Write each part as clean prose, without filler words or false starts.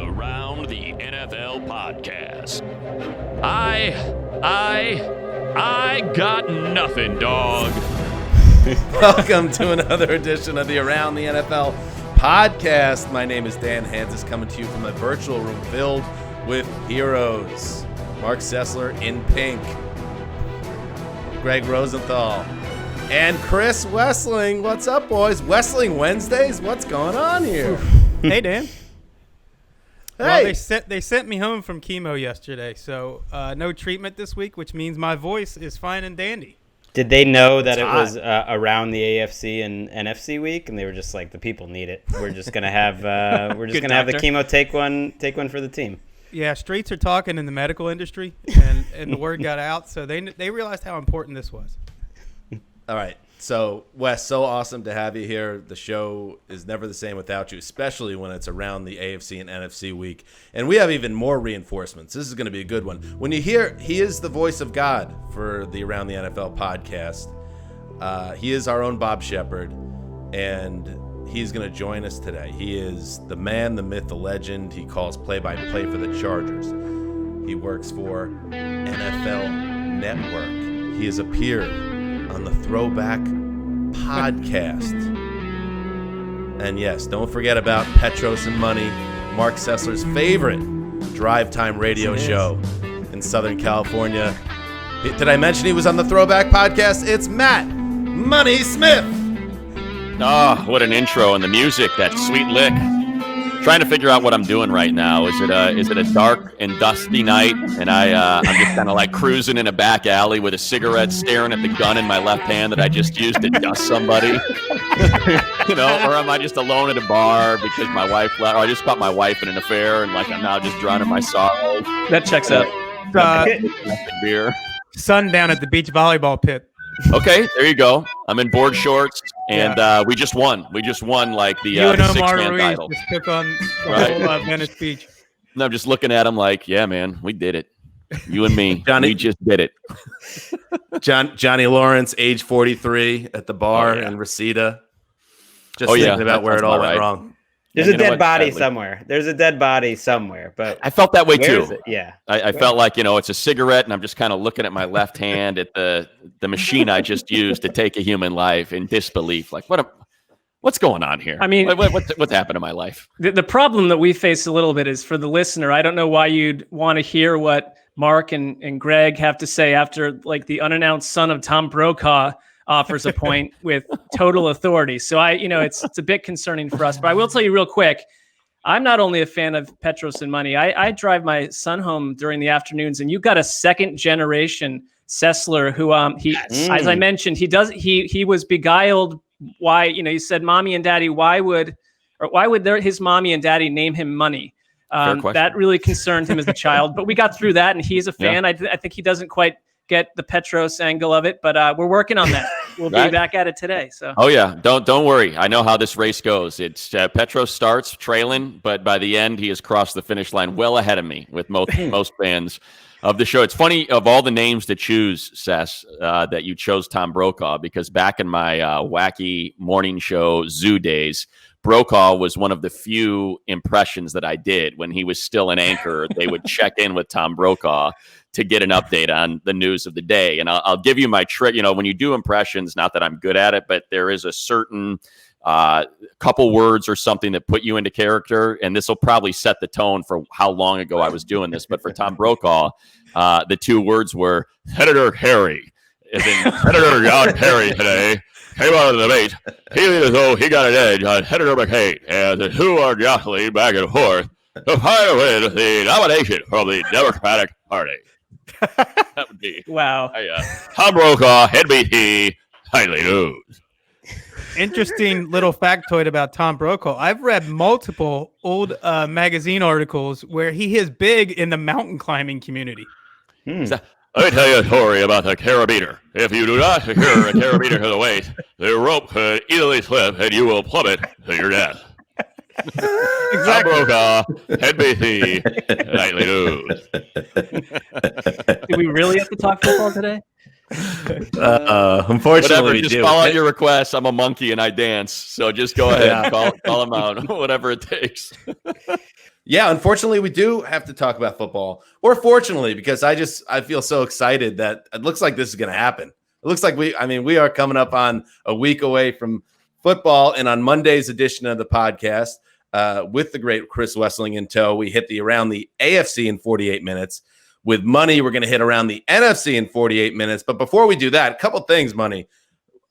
Around the NFL podcast. I got nothing, dog. Welcome to another edition of the Around the NFL podcast. My name is Dan Hansis, coming to you from a virtual room filled with heroes. Mark Sessler in pink, Greg Rosenthal, and Chris Wessling. What's up, boys? Wessling Wednesdays? What's going on here? Hey, Dan. Hey. Well, they sent me home from chemo yesterday, so no treatment this week, which means my voice is fine and dandy. Did they know that it was around the AFC and NFC week, and they were just like, the people need it. We're just gonna have have the chemo take one for the team. Yeah, streets are talking in the medical industry, and the word got out, so they realized how important this was. All right. So, Wes, so awesome to have you here. The show is never the same without you, especially when it's around the AFC and NFC week. And we have even more reinforcements. This is going to be a good one. When you hear he is the voice of God for the Around the NFL podcast, he is our own Bob Shepard, and he's going to join us today. He is the man, the myth, the legend. He calls play-by-play for the Chargers. He works for NFL Network. He has appeared on the Throwback podcast. And yes, don't forget about Petros and Money, Mark Sessler's favorite drive time radio show in Southern California. Did I mention he was on the Throwback podcast? It's Matt Money Smith. Oh, what an intro, and the music, that sweet lick. Trying to figure out what I'm doing right now. Is it a dark and dusty night, and I'm just kind of like cruising in a back alley with a cigarette, staring at the gun in my left hand that I just used to dust somebody, or am I just alone at a bar because my wife left? Or I just caught my wife in an affair, and like I'm now just drowning my sorrow. That checks out. Beer. Sundown at the beach volleyball pit. Okay, there you go. I'm in board shorts, and we just won. We just won like the six-man title. Just took on the whole Venice Beach. And I'm just looking at him like, yeah, man, we did it. You and me, we just did it. Johnny Lawrence, age 43, at the bar in Reseda. Just thinking about where it all went wrong. There's a dead body somewhere. There's a dead body somewhere, but I felt that way too. Yeah, I felt like it's a cigarette, and I'm just kind of looking at my left hand at the machine I just used to take a human life in disbelief. Like, what's going on here? I mean, what's happened to my life? The problem that we face a little bit is for the listener. I don't know why you'd want to hear what Mark and Greg have to say after like the unannounced son of Tom Brokaw offers a point with total authority. So it's a bit concerning for us, but I will tell you real quick, I'm not only a fan of Petros and Money. I drive my son home during the afternoons, and you've got a second generation Sessler who as I mentioned, he was beguiled. Why, he said, mommy and daddy, why would his mommy and daddy name him Money? That really concerned him as a child, but we got through that, and he's a fan. Yeah. I think he doesn't quite get the Petros angle of it, but we're working on that. We'll be back at it today. So. Oh yeah, don't worry. I know how this race goes. It's Petros starts trailing, but by the end he has crossed the finish line well ahead of me with most fans of the show. It's funny, of all the names to choose, Sess, that you chose Tom Brokaw, because back in my wacky morning show Zoo days, Brokaw was one of the few impressions that I did when he was still an anchor. They would check in with Tom Brokaw to get an update on the news of the day. And I'll give you my trick. When you do impressions, not that I'm good at it, but there is a certain couple words or something that put you into character. And this will probably set the tone for how long ago I was doing this. But for Tom Brokaw, the two words were Senator Harry. As in, Senator John Perry today came out of the debate, feeling as though he got an edge on Senator McCain, and the two are jostling back and forth to finally win the nomination from the Democratic Party. That would be wow. Tom Brokaw, NBC, Nightly News. Interesting little factoid about Tom Brokaw. I've read multiple old magazine articles where he is big in the mountain climbing community. Let me tell you a story about the carabiner. If you do not secure a carabiner to the waist, the rope could easily slip and you will plummet to your death. Exactly. Tom Brokaw, NBC, Nightly News. Do we really have to talk football today? Unfortunately, whatever. Just call out your requests. I'm a monkey and I dance, so just go ahead and call them out. Whatever it takes. Yeah, unfortunately, we do have to talk about football. Or fortunately, because I feel so excited that it looks like this is going to happen. It looks like we are coming up on a week away from football, and on Monday's edition of the podcast, with the great Chris Wessling in tow, we hit around the AFC in 48 minutes. With Money, we're going to hit around the NFC in 48 minutes. But before we do that, a couple things, Money,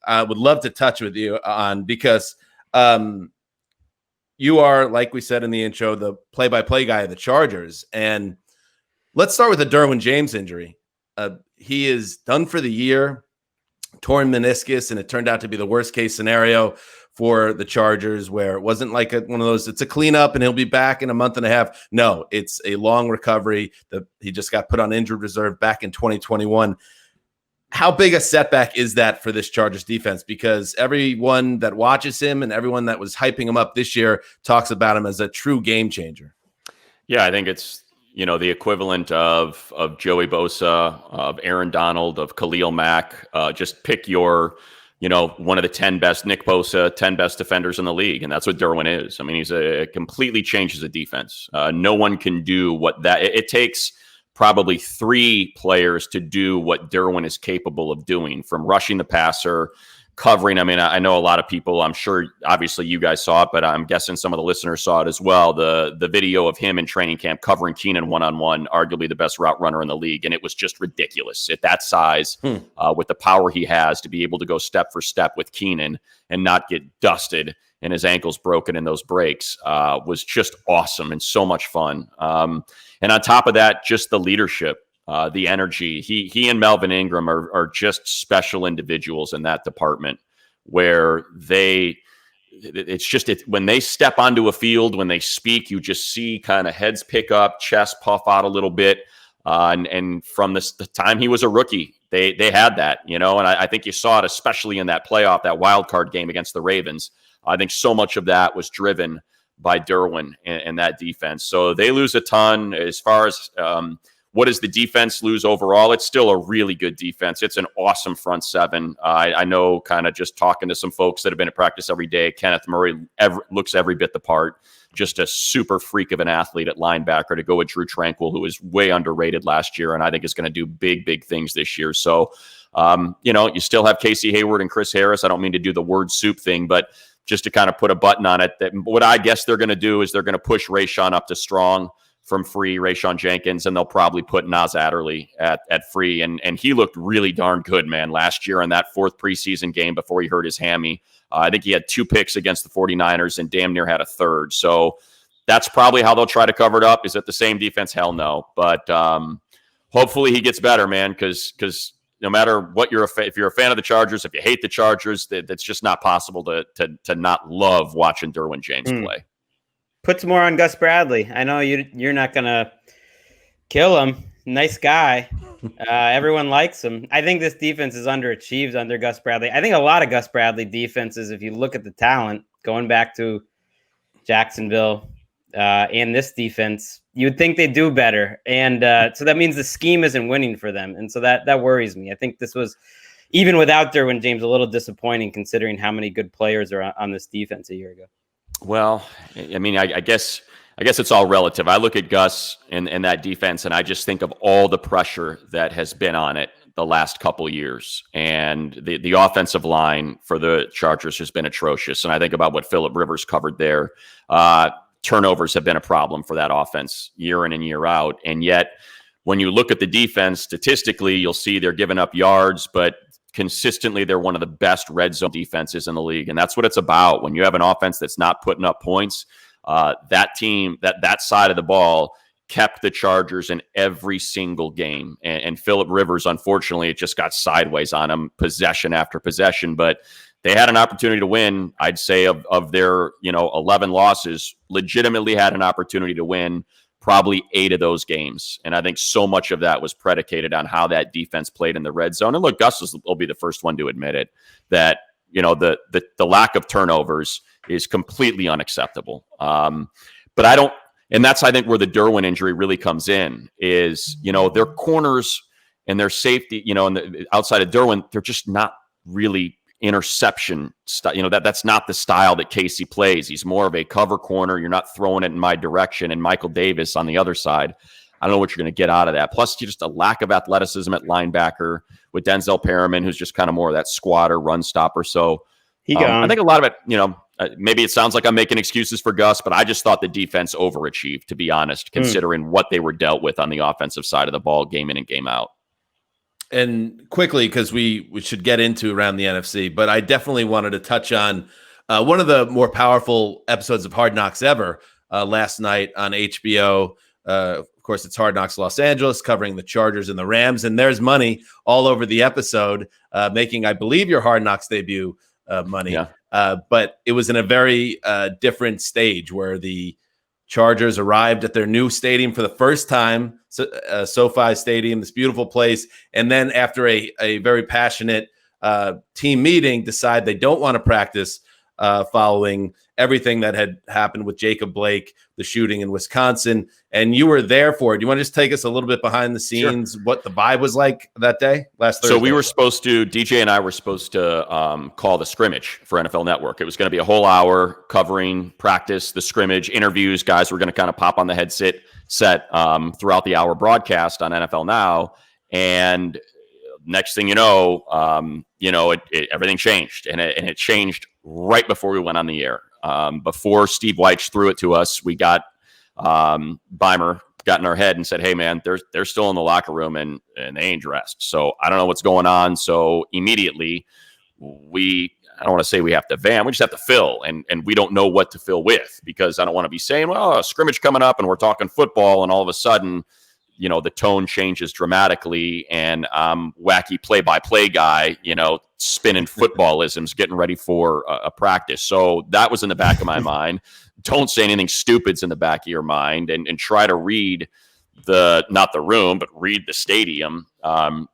I would love to touch with you on, because you are, like we said in the intro, the play-by-play guy of the Chargers. And let's start with the Derwin James injury. He is done for the year, torn meniscus, and it turned out to be the worst-case scenario for the Chargers, where it wasn't like one of those, it's a cleanup and he'll be back in a month and a half. No, it's a long recovery. He just got put on injured reserve back in 2021. How big a setback is that for this Chargers defense? Because everyone that watches him and everyone that was hyping him up this year talks about him as a true game changer. Yeah, I think it's, the equivalent of Joey Bosa, of Aaron Donald, of Khalil Mack. Just pick your, one of the 10 best, Nick Bosa, 10 best defenders in the league. And that's what Derwin is. I mean, it completely changes the defense. No one can do what it takes. Probably 3 players to do what Derwin is capable of doing, from rushing the passer, covering. I mean, I know a lot of people, I'm sure, obviously you guys saw it, but I'm guessing some of the listeners saw it as well. The video of him in training camp covering Keenan one-on-one, arguably the best route runner in the league. And it was just ridiculous at that size, with the power he has to be able to go step for step with Keenan and not get dusted and his ankles broken in those breaks, was just awesome and so much fun. And on top of that, just the leadership, the energy. He and Melvin Ingram are just special individuals in that department, where when they step onto a field, when they speak, you just see kind of heads pick up, chest puff out a little bit. And from the time he was a rookie, they had that, and I think you saw it, especially in that wild card game against the Ravens. I think so much of that was driven by Derwin and that defense. So they lose a ton. As far as what does the defense lose overall, it's still a really good defense. It's an awesome front seven. I know, kind of just talking to some folks that have been at practice every day, Kenneth Murray looks every bit the part. Just a super freak of an athlete at linebacker to go with Drew Tranquil, who was way underrated last year, and I think is going to do big, big things this year. So, you still have Casey Hayward and Chris Harris. I don't mean to do the word soup thing, but just to kind of put a button on it, that what I guess they're going to do is they're going to push Rayshon up to strong from free, Rayshon Jenkins, and they'll probably put Nas Adderley at free. And he looked really darn good, man, last year in that 4th preseason game before he hurt his hammy. I think he had 2 picks against the 49ers and damn near had a 3rd. So that's probably how they'll try to cover it up. Is it the same defense? Hell no. But hopefully he gets better, man, because no matter what if you're a fan of the Chargers, if you hate the Chargers, that's just not possible to not love watching Derwin James play. Puts more on Gus Bradley. I know you're not gonna kill him. Nice guy. Everyone likes him. I think this defense is underachieved under Gus Bradley. I think a lot of Gus Bradley defenses, if you look at the talent going back to Jacksonville and this defense, you would think they do better. And so that means the scheme isn't winning for them. And so that worries me. I think this was, even without Derwin James, a little disappointing considering how many good players are on this defense a year ago. Well, I mean, I guess it's all relative. I look at Gus and that defense, and I just think of all the pressure that has been on it the last couple years. And the offensive line for the Chargers has been atrocious. And I think about what Phillip Rivers covered there. Turnovers have been a problem for that offense year in and year out. And yet, when you look at the defense, statistically, you'll see they're giving up yards, but consistently they're one of the best red zone defenses in the league. And that's what it's about. When you have an offense that's not putting up points, that team, that side of the ball kept the Chargers in every single game. And Phillip Rivers, unfortunately, it just got sideways on him possession after possession. But they had an opportunity to win. I'd say of their 11 losses, legitimately had an opportunity to win probably 8 of those games. And I think so much of that was predicated on how that defense played in the red zone. And look, Gus will be the first one to admit it, that the lack of turnovers is completely unacceptable. But I don't, and that's, I think, where the Derwin injury really comes in is, their corners and their safety, and outside of Derwin, they're just not really interception style. That's not the style that Casey plays. He's more of a cover corner. You're not throwing it in my direction. And Michael Davis on the other side, I don't know what you're going to get out of that. Plus, just a lack of athleticism at linebacker with Denzel Perriman, who's just kind of more of that squatter, run stopper. So I think a lot of it, maybe it sounds like I'm making excuses for Gus, but I just thought the defense overachieved, to be honest, considering what they were dealt with on the offensive side of the ball, game in and game out. And quickly, because we should get into around the NFC, but I definitely wanted to touch on one of the more powerful episodes of Hard Knocks ever last night on HBO. Of course, it's Hard Knocks Los Angeles, covering the Chargers and the Rams, and there's money all over the episode, making, I believe, your Hard Knocks debut, money. Yeah. But it was in a very different stage where the Chargers arrived at their new stadium for the first time, SoFi Stadium, this beautiful place. And then after a very passionate team meeting, decide they don't want to practice following everything that had happened with Jacob Blake, the shooting in Wisconsin. And you were there for it. Do you want to just take us a little bit behind the scenes, what the vibe was like that day, last Thursday? So we were supposed to, DJ and I were supposed to call the scrimmage for NFL Network. It was going to be a whole hour covering practice, the scrimmage, interviews. Guys were going to kind of pop on the headset set throughout the hour broadcast on NFL Now. And next thing you know, everything changed. And it changed right before we went on the air. Before Steve Weich threw it to us, we got Beimer got in our head and said, "Hey man, they're still in the locker room and they ain't dressed. So I don't know what's going on." So immediately I don't want to say we have to van, we just have to fill, and we don't know what to fill with, because I don't want to be saying, well, a scrimmage coming up and we're talking football, and all of a sudden, the tone changes dramatically, and wacky play-by-play guy, spinning footballisms, getting ready for a practice. So that was in the back of my mind. Don't say anything stupid's in the back of your mind, and try to read not the room, but read the stadium.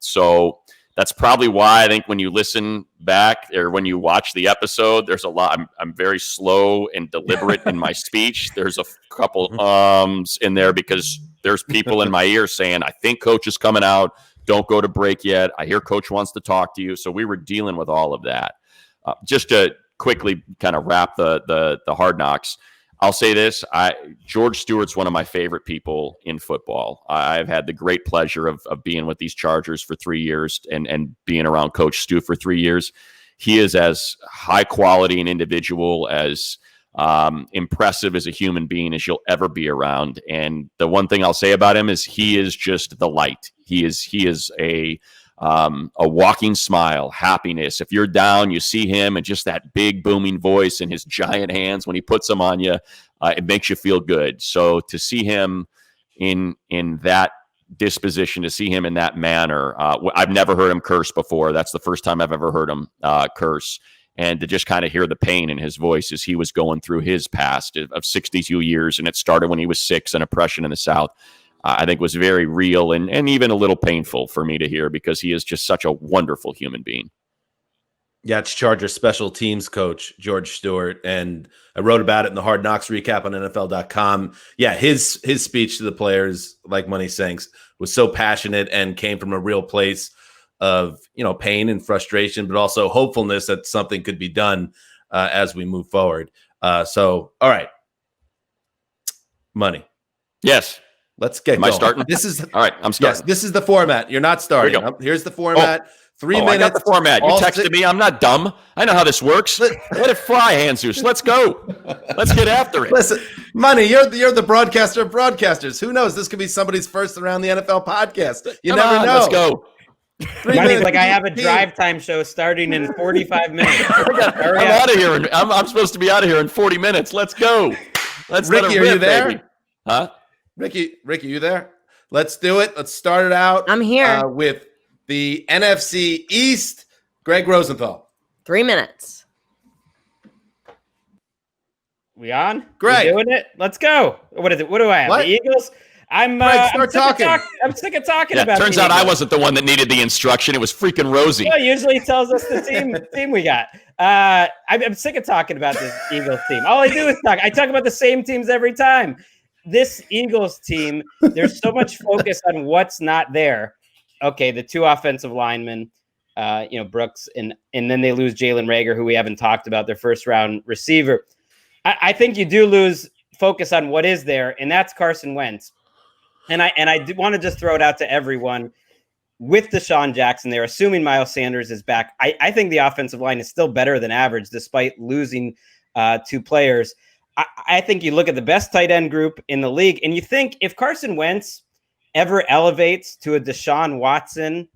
So that's probably why I think when you listen back or when you watch the episode, there's a lot. I'm very slow and deliberate in my speech. There's a couple ums in there because there's people in my ear saying, "I think coach is coming out. Don't go to break yet. I hear coach wants to talk to you." So we were dealing with all of that. Just to quickly kind of wrap the Hard Knocks, I'll say this. George Stewart's one of my favorite people in football. I've had the great pleasure of being with these Chargers for 3 years and being around Coach Stu for 3 years. He is as high quality an individual, as impressive as a human being as you'll ever be around. And the one thing I'll say about him is he is just the light. He is a walking smile, happiness. If you're down, you see him, and just that big booming voice and his giant hands when he puts them on you, it makes you feel good. So to see him in that disposition, to see him in that manner, I've never heard him curse before. That's the first time I've ever heard him curse. And to just kind of hear the pain in his voice as he was going through his past of 62 years, and it started when he was 6 and oppression in the South, I think was very real and even a little painful for me to hear, because he is just such a wonderful human being. Yeah, it's Chargers special teams coach, George Stewart. And I wrote about it in the Hard Knocks recap on NFL.com. Yeah, his speech to the players, like Money Sanks, was so passionate and came from a real place of, pain and frustration, but also hopefulness that something could be done as we move forward. So, all right. Money. Yes. Let's get Am going. I starting? All right, I'm starting. Yes, this is the format. You're not starting. Here's the format. 3 minutes. I got the format. You texted me. I'm not dumb. I know how this works. Let it fly, Jesus. Let's go. Let's get after it. Listen, Money, you're the broadcaster of broadcasters. Who knows? This could be somebody's first around the NFL podcast. You never know. Let's go. Money's like, I have a drive time show starting in 45 minutes. I'm out of here. I'm supposed to be out of here in 40 minutes. Let's go. Let's Ricky, let it are rip, you there? baby. Huh? Ricky, you there? Let's do it. Let's start it out. I'm here. With the NFC East, Greg Rosenthal. 3 minutes. We on? Greg. We doing it? Let's go. What is it? What do I have? What? The Eagles? I'm sick of talking about it. Turns out I wasn't the one that needed the instruction. It was freaking Rosie. Well, usually tells us the team we got. I'm sick of talking about this Eagles team. All I do is talk. I talk about the same teams every time. This Eagles team, there's so much focus on what's not there. Okay, the 2 offensive linemen. Brooks, and then they lose Jalen Reagor, who we haven't talked about, their first round receiver. I think you do lose focus on what is there, and that's Carson Wentz. And I do want to just throw it out to everyone. With Deshaun Jackson there, assuming Miles Sanders is back, I think the offensive line is still better than average despite losing 2 players. I think you look at the best tight end group in the league, and you think if Carson Wentz ever elevates to a Deshaun Watson,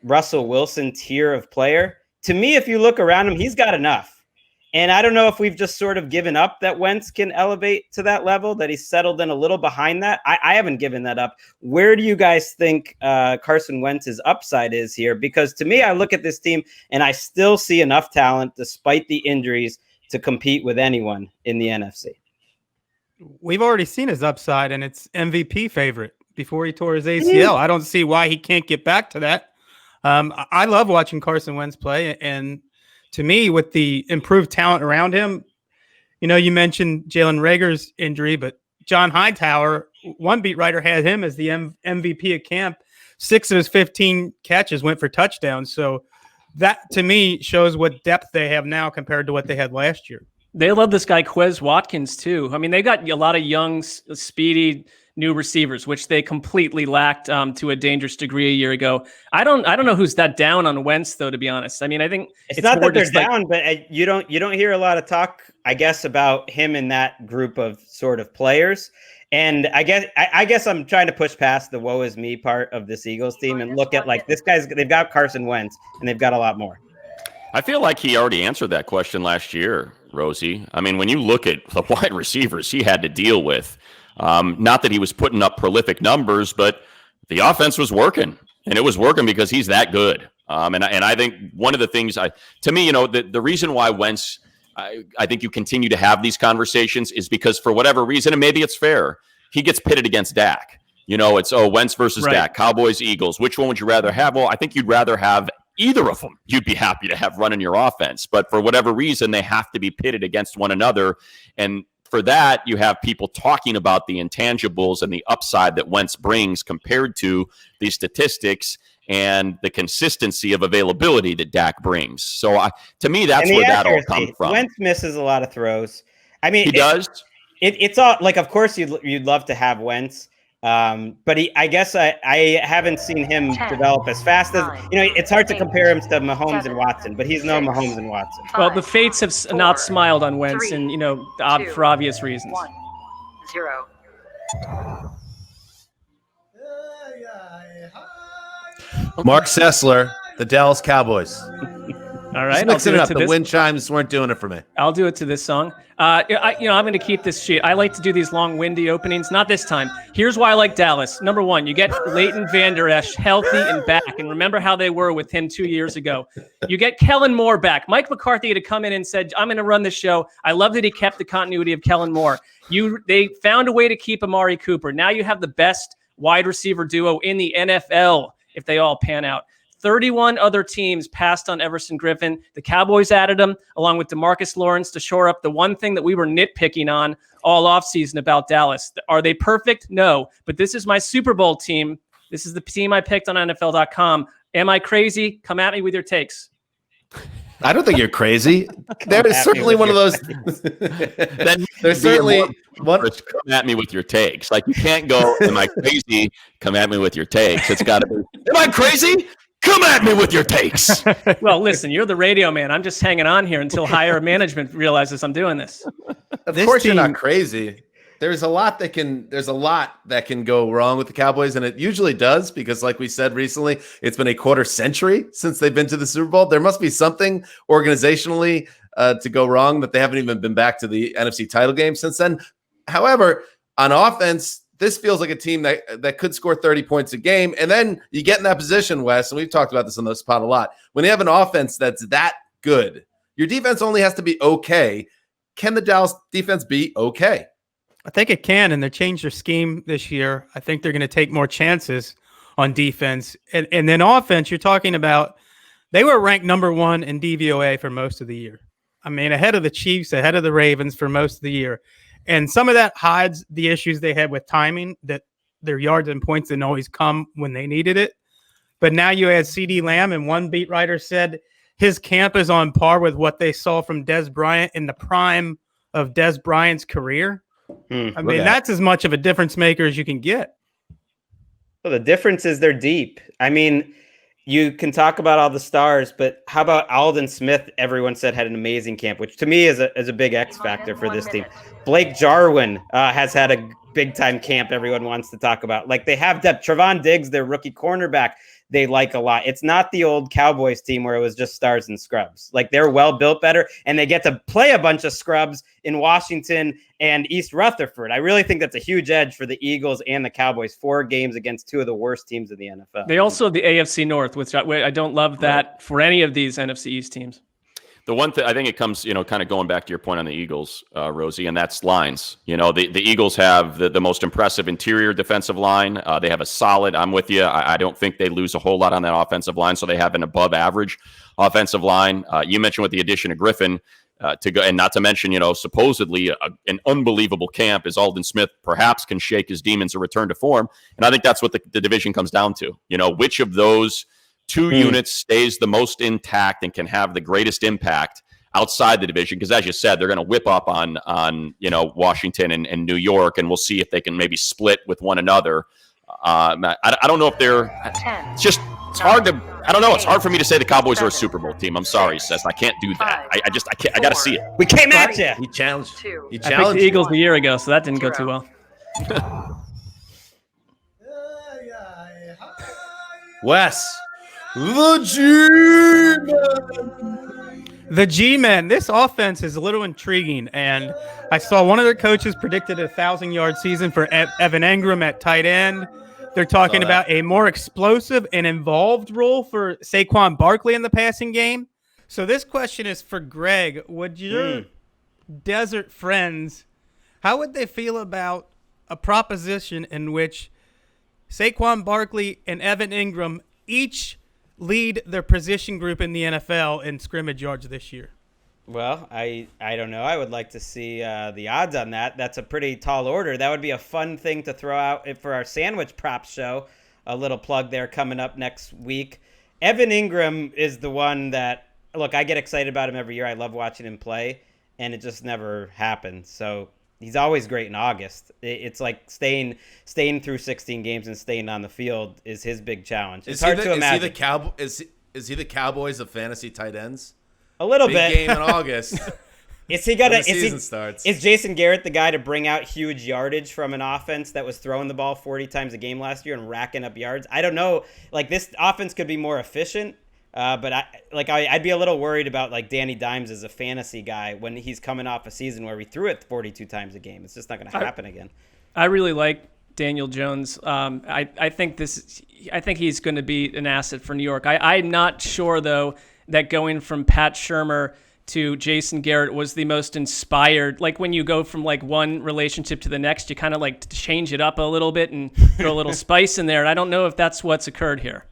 Russell Wilson tier of player, to me, if you look around him, he's got enough. And I don't know if we've just sort of given up that Wentz can elevate to that level, that he's settled in a little behind that. I haven't given that up. Where do you guys think Carson Wentz's upside is here? Because to me, I look at this team and I still see enough talent despite the injuries to compete with anyone in the NFC. We've already seen his upside, and it's MVP favorite before he tore his ACL. I don't see why he can't get back to that. I love watching Carson Wentz play, and to me, with the improved talent around him, you mentioned Jalen Reagor's injury, but John Hightower, one beat writer, had him as the MVP at camp. 6 of his 15 catches went for touchdowns. So that, to me, shows what depth they have now compared to what they had last year. They love this guy, Quez Watkins, too. I mean, they got a lot of young, speedy new receivers, which they completely lacked to a dangerous degree a year ago. I don't know who's that down on Wentz, though, to be honest. I mean, I think it's not that they're down, but you don't hear a lot of talk, I guess, about him in that group of sort of players. And I guess I'm trying to push past the woe is me part of this Eagles team and look at they've got Carson Wentz and they've got a lot more. I feel like he already answered that question last year, Rosie. I mean, when you look at the wide receivers he had to deal with, not that he was putting up prolific numbers, but the offense was working, and it was working because he's that good. And I think one of the things the reason why Wentz, I think you continue to have these conversations is because for whatever reason, and maybe it's fair, he gets pitted against Dak. It's Wentz versus Dak, Cowboys, Eagles. Which one would you rather have? Well, I think you'd rather have either of them. You'd be happy to have running your offense, but for whatever reason, they have to be pitted against one another. And for that, you have people talking about the intangibles and the upside that Wentz brings compared to the statistics and the consistency of availability that Dak brings. So to me, that's where that all comes from. Wentz misses a lot of throws. I mean, he does. It's all like, of course, you'd love to have Wentz. But I guess I haven't seen him develop as fast as, it's hard to compare him to Mahomes and Watson, but he's no Mahomes and Watson. Well, the fates have not smiled on Wentz, and, for obvious reasons. 1, 0. Mark Sessler, the Dallas Cowboys. All right, mixing it up. The wind chimes weren't doing it for me. I'll do it to this song. I'm going to keep this sheet. I like to do these long, windy openings. Not this time. Here's why I like Dallas. Number one, you get Leighton Vander Esch healthy and back. And remember how they were with him 2 years ago. You get Kellen Moore back. Mike McCarthy had to come in and said, I'm going to run the show. I love that he kept the continuity of Kellen Moore. They found a way to keep Amari Cooper. Now you have the best wide receiver duo in the NFL if they all pan out. 31 other teams passed on Everson Griffin. The Cowboys added him along with DeMarcus Lawrence to shore up the one thing that we were nitpicking on all offseason about Dallas. Are they perfect? No. But this is my Super Bowl team. This is the team I picked on NFL.com. Am I crazy? Come at me with your takes. I don't think you're crazy. There is certainly one of those. There's certainly one. Come at me with your takes. Like, you can't go, am I crazy? Come at me with your takes. It's got to be, am I crazy? Come at me with your takes. Well, listen, you're the radio man. I'm just hanging on here until higher management realizes I'm doing this. Of course, you're not crazy. There's a lot that can go wrong with the Cowboys, and it usually does because, like we said recently, it's been a quarter century since they've been to the Super Bowl. There must be something organizationally to go wrong that they haven't even been back to the NFC title game since then. However, on offense, this feels like a team that could score 30 points a game. And then you get in that position, Wes, and we've talked about this on this pod a lot. When you have an offense that's that good, your defense only has to be okay. Can the Dallas defense be okay? I think it can, and they changed their scheme this year. I think they're going to take more chances on defense. And then offense, you're talking about, they were ranked number 1 in DVOA for most of the year. I mean, ahead of the Chiefs, ahead of the Ravens for most of the year. And some of that hides the issues they had with timing, that their yards and points didn't always come when they needed it. But now you add CD Lamb, and one beat writer said his camp is on par with what they saw from Des Bryant in the prime of Des Bryant's career. I mean, that's as much of a difference maker as you can get. Well, the difference is they're deep. I mean, you can talk about all the stars, but how about Aldon Smith? Everyone said had an amazing camp, which to me is a big X factor for this team. Blake Jarwin has had a big time camp. Everyone wants to talk about. Like, they have depth. Trevon Diggs, their rookie cornerback, they like a lot. It's not the old Cowboys team where it was just stars and scrubs. Like, they're well built better, and they get to play a bunch of scrubs in Washington and East Rutherford. I really think that's a huge edge for the Eagles and the Cowboys. 4 games against 2 of the worst teams in the NFL. They also have the AFC North, which I don't love that for any of these NFC East teams. The one thing I think it comes, kind of going back to your point on the Eagles, Rosie, and that's lines. The Eagles have the most impressive interior defensive line. They have a solid, I'm with you. I don't think they lose a whole lot on that offensive line, so they have an above average offensive line. You mentioned with the addition of Griffin to go, and not to mention, supposedly an unbelievable camp as Aldon Smith perhaps can shake his demons and return to form. And I think that's what the division comes down to. Which of those 2 units stays the most intact and can have the greatest impact outside the division, because as you said, they're going to whip up on Washington and New York, and we'll see if they can maybe split with one another. I don't know if they're. It's hard to. I don't know. It's hard for me to say the Cowboys are a Super Bowl team. I'm sorry, Seth. I can't do that. I can't. I got to see it. We came at you. He challenged. He I picked challenged the Eagles a year ago, so that didn't go too well. Wes, the G-Man. The G-Men, this offense is a little intriguing, and I saw one of their coaches predicted a 1,000-yard season for Evan Engram at tight end. They're talking about a more explosive and involved role for Saquon Barkley in the passing game. So this question is for Greg. Would your desert friends, how would they feel about a proposition in which Saquon Barkley and Evan Engram each lead their position group in the NFL in scrimmage yards this year? Well, I don't know. I would like to see the odds on that. That's a pretty tall order. That would be a fun thing to throw out for our sandwich prop show. A little plug there coming up next week. Evan Engram is the one that, look, I get excited about him every year. I love watching him play, and it just never happens. So he's always great in August. It's like staying through 16 games and staying on the field is his big challenge. It's hard to imagine. Is he the Cowboys of fantasy tight ends? A little Big bit. game in August. Is he gonna? Starts. Is Jason Garrett the guy to bring out huge yardage from an offense that was throwing the ball 40 times a game last year and racking up yards? I don't know. Like, this offense could be more efficient, but I'd be a little worried about like Danny Dimes as a fantasy guy when he's coming off a season where he threw it 42 times a game. It's just not going to happen again. I really like Daniel Jones. I think he's going to be an asset for New York. I'm not sure though that going from Pat Shurmur to Jason Garrett was the most inspired. Like, when you go from like one relationship to the next, you kind of like change it up a little bit and throw a little spice in there. And I don't know if that's what's occurred here.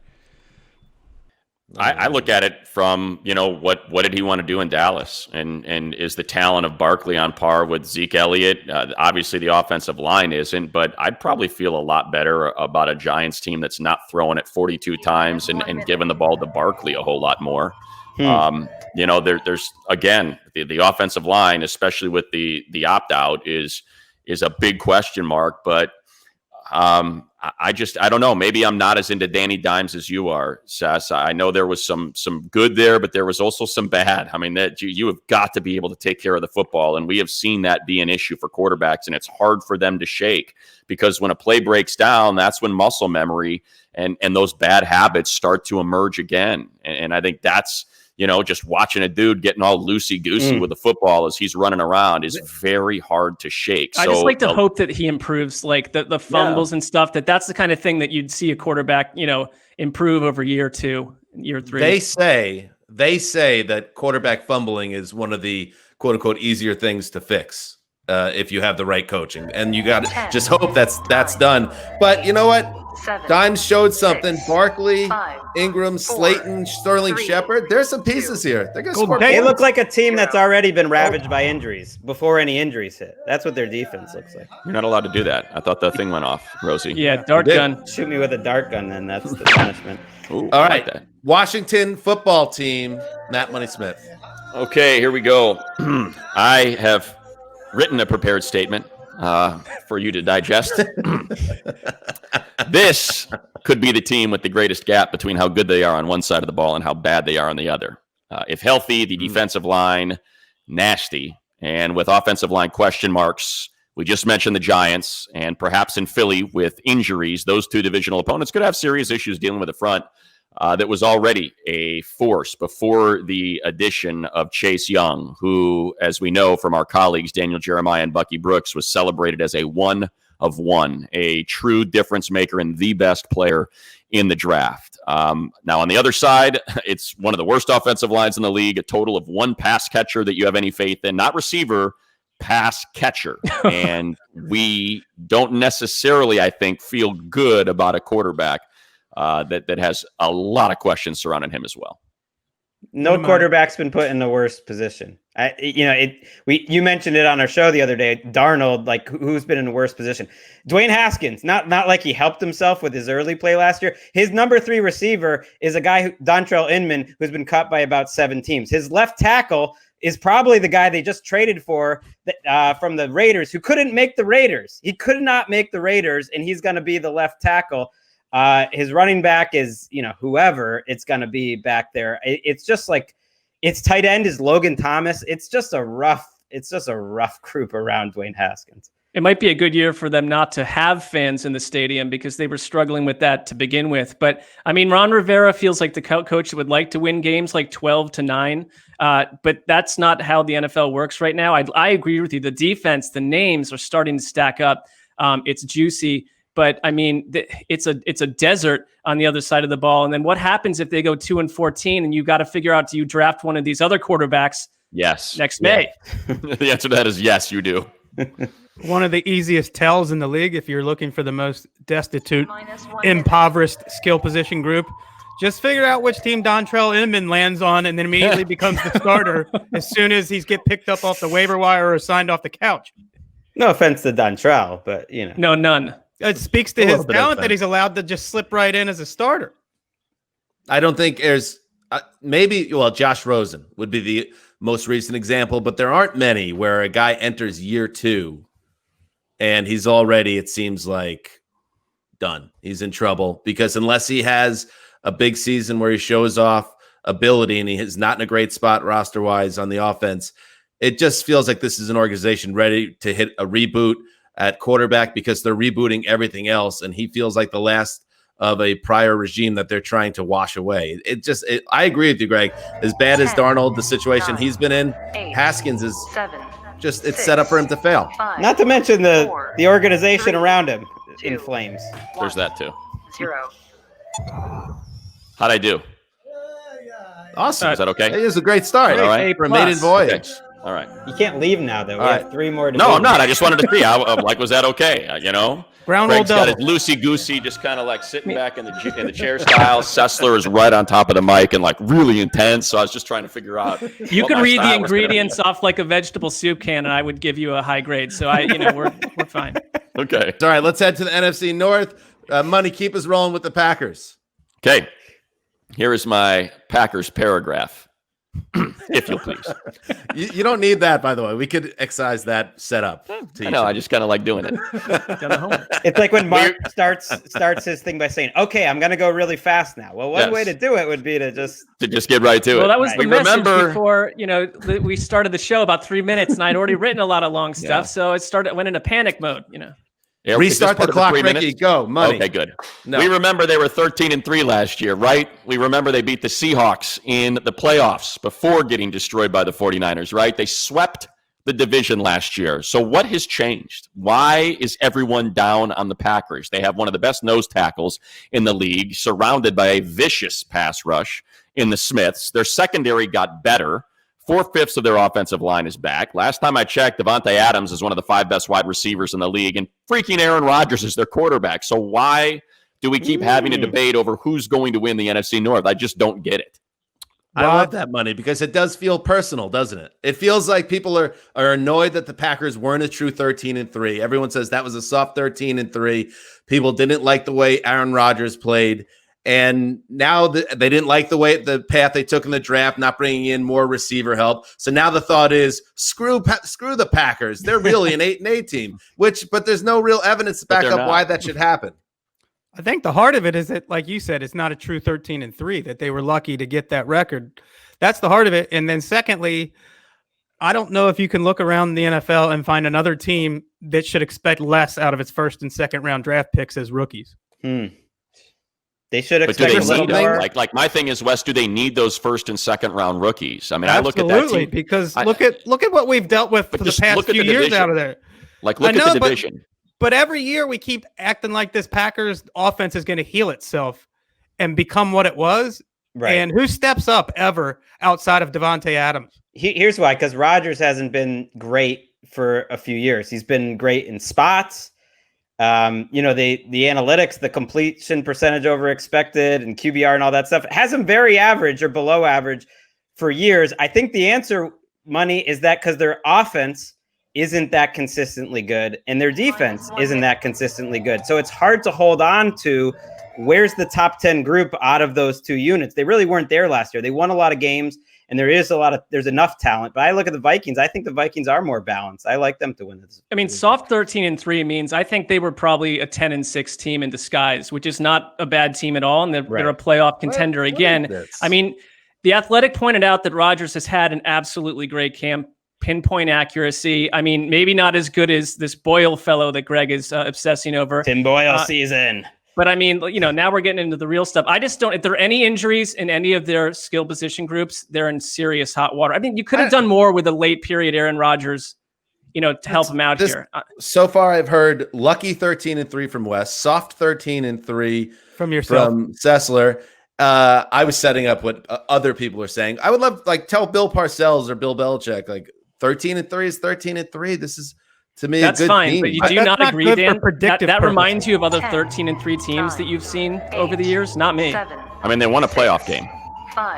I look at it from, what did he want to do in Dallas? And is the talent of Barkley on par with Zeke Elliott? Obviously, the offensive line isn't, but I'd probably feel a lot better about a Giants team that's not throwing it 42 times and giving the ball to Barkley a whole lot more. There's, again, the offensive line, especially with the opt-out, is a big question mark, but I don't know. Maybe I'm not as into Danny Dimes as you are, Sess. I know there was some good there, but there was also some bad. I mean, that you have got to be able to take care of the football, and we have seen that be an issue for quarterbacks, and it's hard for them to shake, because when a play breaks down, that's when muscle memory and those bad habits start to emerge again. And I think that's, just watching a dude getting all loosey-goosey with the football as he's running around is very hard to shake. I just like to hope that he improves, like the fumbles and stuff, that's the kind of thing that you'd see a quarterback, improve over year 2, year 3. They say that quarterback fumbling is one of the quote-unquote easier things to fix if you have the right coaching. And you got to just hope that's done. But you know what? Dimes showed something. Barkley, Ingram, Slayton, Sterling Shepard. There's some pieces here. They're going to score. They look like a team that's already been ravaged by injuries before any injuries hit. That's what their defense looks like. You're not allowed to do that. I thought the thing went off, Rosie. Yeah, dart gun. Shoot me with a dart gun, then that's the punishment. Ooh, All I right. like that. Washington football team, Matt Money Smith. Okay, here we go. I have written a prepared statement for you to digest. This could be the team with the greatest gap between how good they are on one side of the ball and how bad they are on the other. If healthy, the defensive line, nasty. And with offensive line question marks, we just mentioned the Giants, and perhaps in Philly with injuries, those two divisional opponents could have serious issues dealing with the front. That was already a force before the addition of Chase Young, who, as we know from our colleagues, Daniel Jeremiah and Bucky Brooks, was celebrated as a 1 of 1, a true difference maker and the best player in the draft. Now, on the other side, it's one of the worst offensive lines in the league, a total of 1 pass catcher that you have any faith in, not receiver, pass catcher. And we don't necessarily, I think, feel good about a quarterback that has a lot of questions surrounding him as well. No quarterback's been put in the worst position. You mentioned it on our show the other day. Darnold, like, who's been in the worst position? Dwayne Haskins, not like he helped himself with his early play last year. His number 3 receiver is a guy, Dontrell Inman, who's been cut by about 7 teams. His left tackle is probably the guy they just traded for from the Raiders, who couldn't make the Raiders. He could not make the Raiders, and he's going to be the left tackle. His running back is, whoever it's going to be back there. It's just like, its tight end is Logan Thomas. It's just a rough group around Dwayne Haskins. It might be a good year for them not to have fans in the stadium because they were struggling with that to begin with. But I mean, Ron Rivera feels like the coach that would like to win games like 12-9. But that's not how the NFL works right now. I agree with you. The defense, the names are starting to stack up. It's juicy. But I mean, it's a desert on the other side of the ball. And then what happens if they go 2-14 and you got to figure out, do you draft one of these other quarterbacks? Yes. Next May. The answer to that is yes, you do. One of the easiest tells in the league, if you're looking for the most destitute, impoverished skill position group, just figure out which team Dontrell Inman lands on and then immediately becomes the starter as soon as he's get picked up off the waiver wire or signed off the couch. No offense to Dontrell, but No, none. It speaks to his talent that he's allowed to just slip right in as a starter. I don't think there's Josh Rosen would be the most recent example, but there aren't many where a guy enters year 2 and he's already, it seems like, done. He's in trouble because unless he has a big season where he shows off ability and he is not in a great spot roster-wise on the offense, it just feels like this is an organization ready to hit a reboot at quarterback because they're rebooting everything else, and he feels like the last of a prior regime that they're trying to wash away. I agree with you, Greg. As bad as Darnold, the situation he's been in, Haskins is it's set up for him to fail. Not to mention the organization around him in flames. There's that too. 0. How'd I do? Awesome. Is that okay? It was a great start. All right. For a maiden voyage. Okay. All right. You can't leave now, though. We have 3 more to No, do. I'm not. I just wanted to see. Was that okay? Brown Greg's roll got double. it loosey-goosey, just kind of like sitting back in the chair style. Sessler is right on top of the mic and like really intense. So I was just trying to figure out. You could read the ingredients off like a vegetable soup can, and I would give you a high grade. So we're fine. Okay. All right, let's head to the NFC North. Money, keep us rolling with the Packers. Okay. Here is my Packers paragraph, if you'll please. You don't need that, by the way. We could excise that setup. I know. I just kind of like doing it. It's like when Mark starts his thing by saying, "Okay, I'm going to go really fast now." Well, one way to do it would be to just get right to it. Well, that was the message before. We started the show about 3 minutes, and I'd already written a lot of long stuff, so it went into panic mode. Yeah, restart the clock, Ricky. Go, Money. Okay, good. No. We remember they were 13-3 last year, right? We remember they beat the Seahawks in the playoffs before getting destroyed by the 49ers, right? They swept the division last year. So what has changed? Why is everyone down on the Packers? They have one of the best nose tackles in the league, surrounded by a vicious pass rush in the Smiths. Their secondary got better. 4/5 of their offensive line is back. Last time I checked, Devontae Adams is one of the 5 best wide receivers in the league, and freaking Aaron Rodgers is their quarterback. So why do we keep having a debate over who's going to win the NFC North? I just don't get it. I love that, Money, because it does feel personal, doesn't it? It feels like people are annoyed that the Packers weren't a true 13-3. Everyone says that was a soft 13-3. People didn't like the way Aaron Rodgers played. And now they didn't like the path they took in the draft, not bringing in more receiver help. So now the thought is screw the Packers. They're really an 8-8 team, but there's no real evidence to back up why that should happen. I think the heart of it is that, like you said, it's not a true 13-3, that they were lucky to get that record. That's the heart of it. And then secondly, I don't know if you can look around the NFL and find another team that should expect less out of its first and second round draft picks as rookies. They should expect a little more. Like my thing is, Wes, do they need those first and second round rookies? I mean, Absolutely, I look at that team because look at what we've dealt with for the past few years out of there. Like, look at the division. But every year we keep acting like this Packers offense is going to heal itself and become what it was. Right. And who steps up ever outside of Devontae Adams? Here's why, because Rodgers hasn't been great for a few years. He's been great in spots. The analytics, the completion percentage over expected and QBR and all that stuff has him very average or below average for years. I think the answer, Money, is that because their offense isn't that consistently good and their defense isn't that consistently good. So it's hard to hold on to where's the top 10 group out of those two units. They really weren't there last year. They won a lot of games and there's enough talent. But I look at the Vikings. I think the Vikings are more balanced. I like them to win this. I mean, soft 13-3 means I think they were probably a 10-6 team in disguise, which is not a bad team at all. And they're a playoff contender again. I mean, The Athletic pointed out that Rodgers has had an absolutely great camp. Pinpoint accuracy. I mean, maybe not as good as this Boyle fellow that Greg is obsessing over. Tim Boyle season. But I mean, now we're getting into the real stuff. I just don't, if there are any injuries in any of their skill position groups, they're in serious hot water. I mean, you could have done more with a late period Aaron Rodgers, to help him out here. So far, I've heard lucky 13-3 from Wes, soft 13-3 from yourself, from Sessler. I was setting up what other people are saying. I would love, tell Bill Parcells or Bill Belichick, 13-3 is 13-3. This is, to me, that's a good fine, team. but you do not agree, Dan? That reminds you of other 13-3 teams that you've seen over the years. Not me. I mean, they won a playoff game.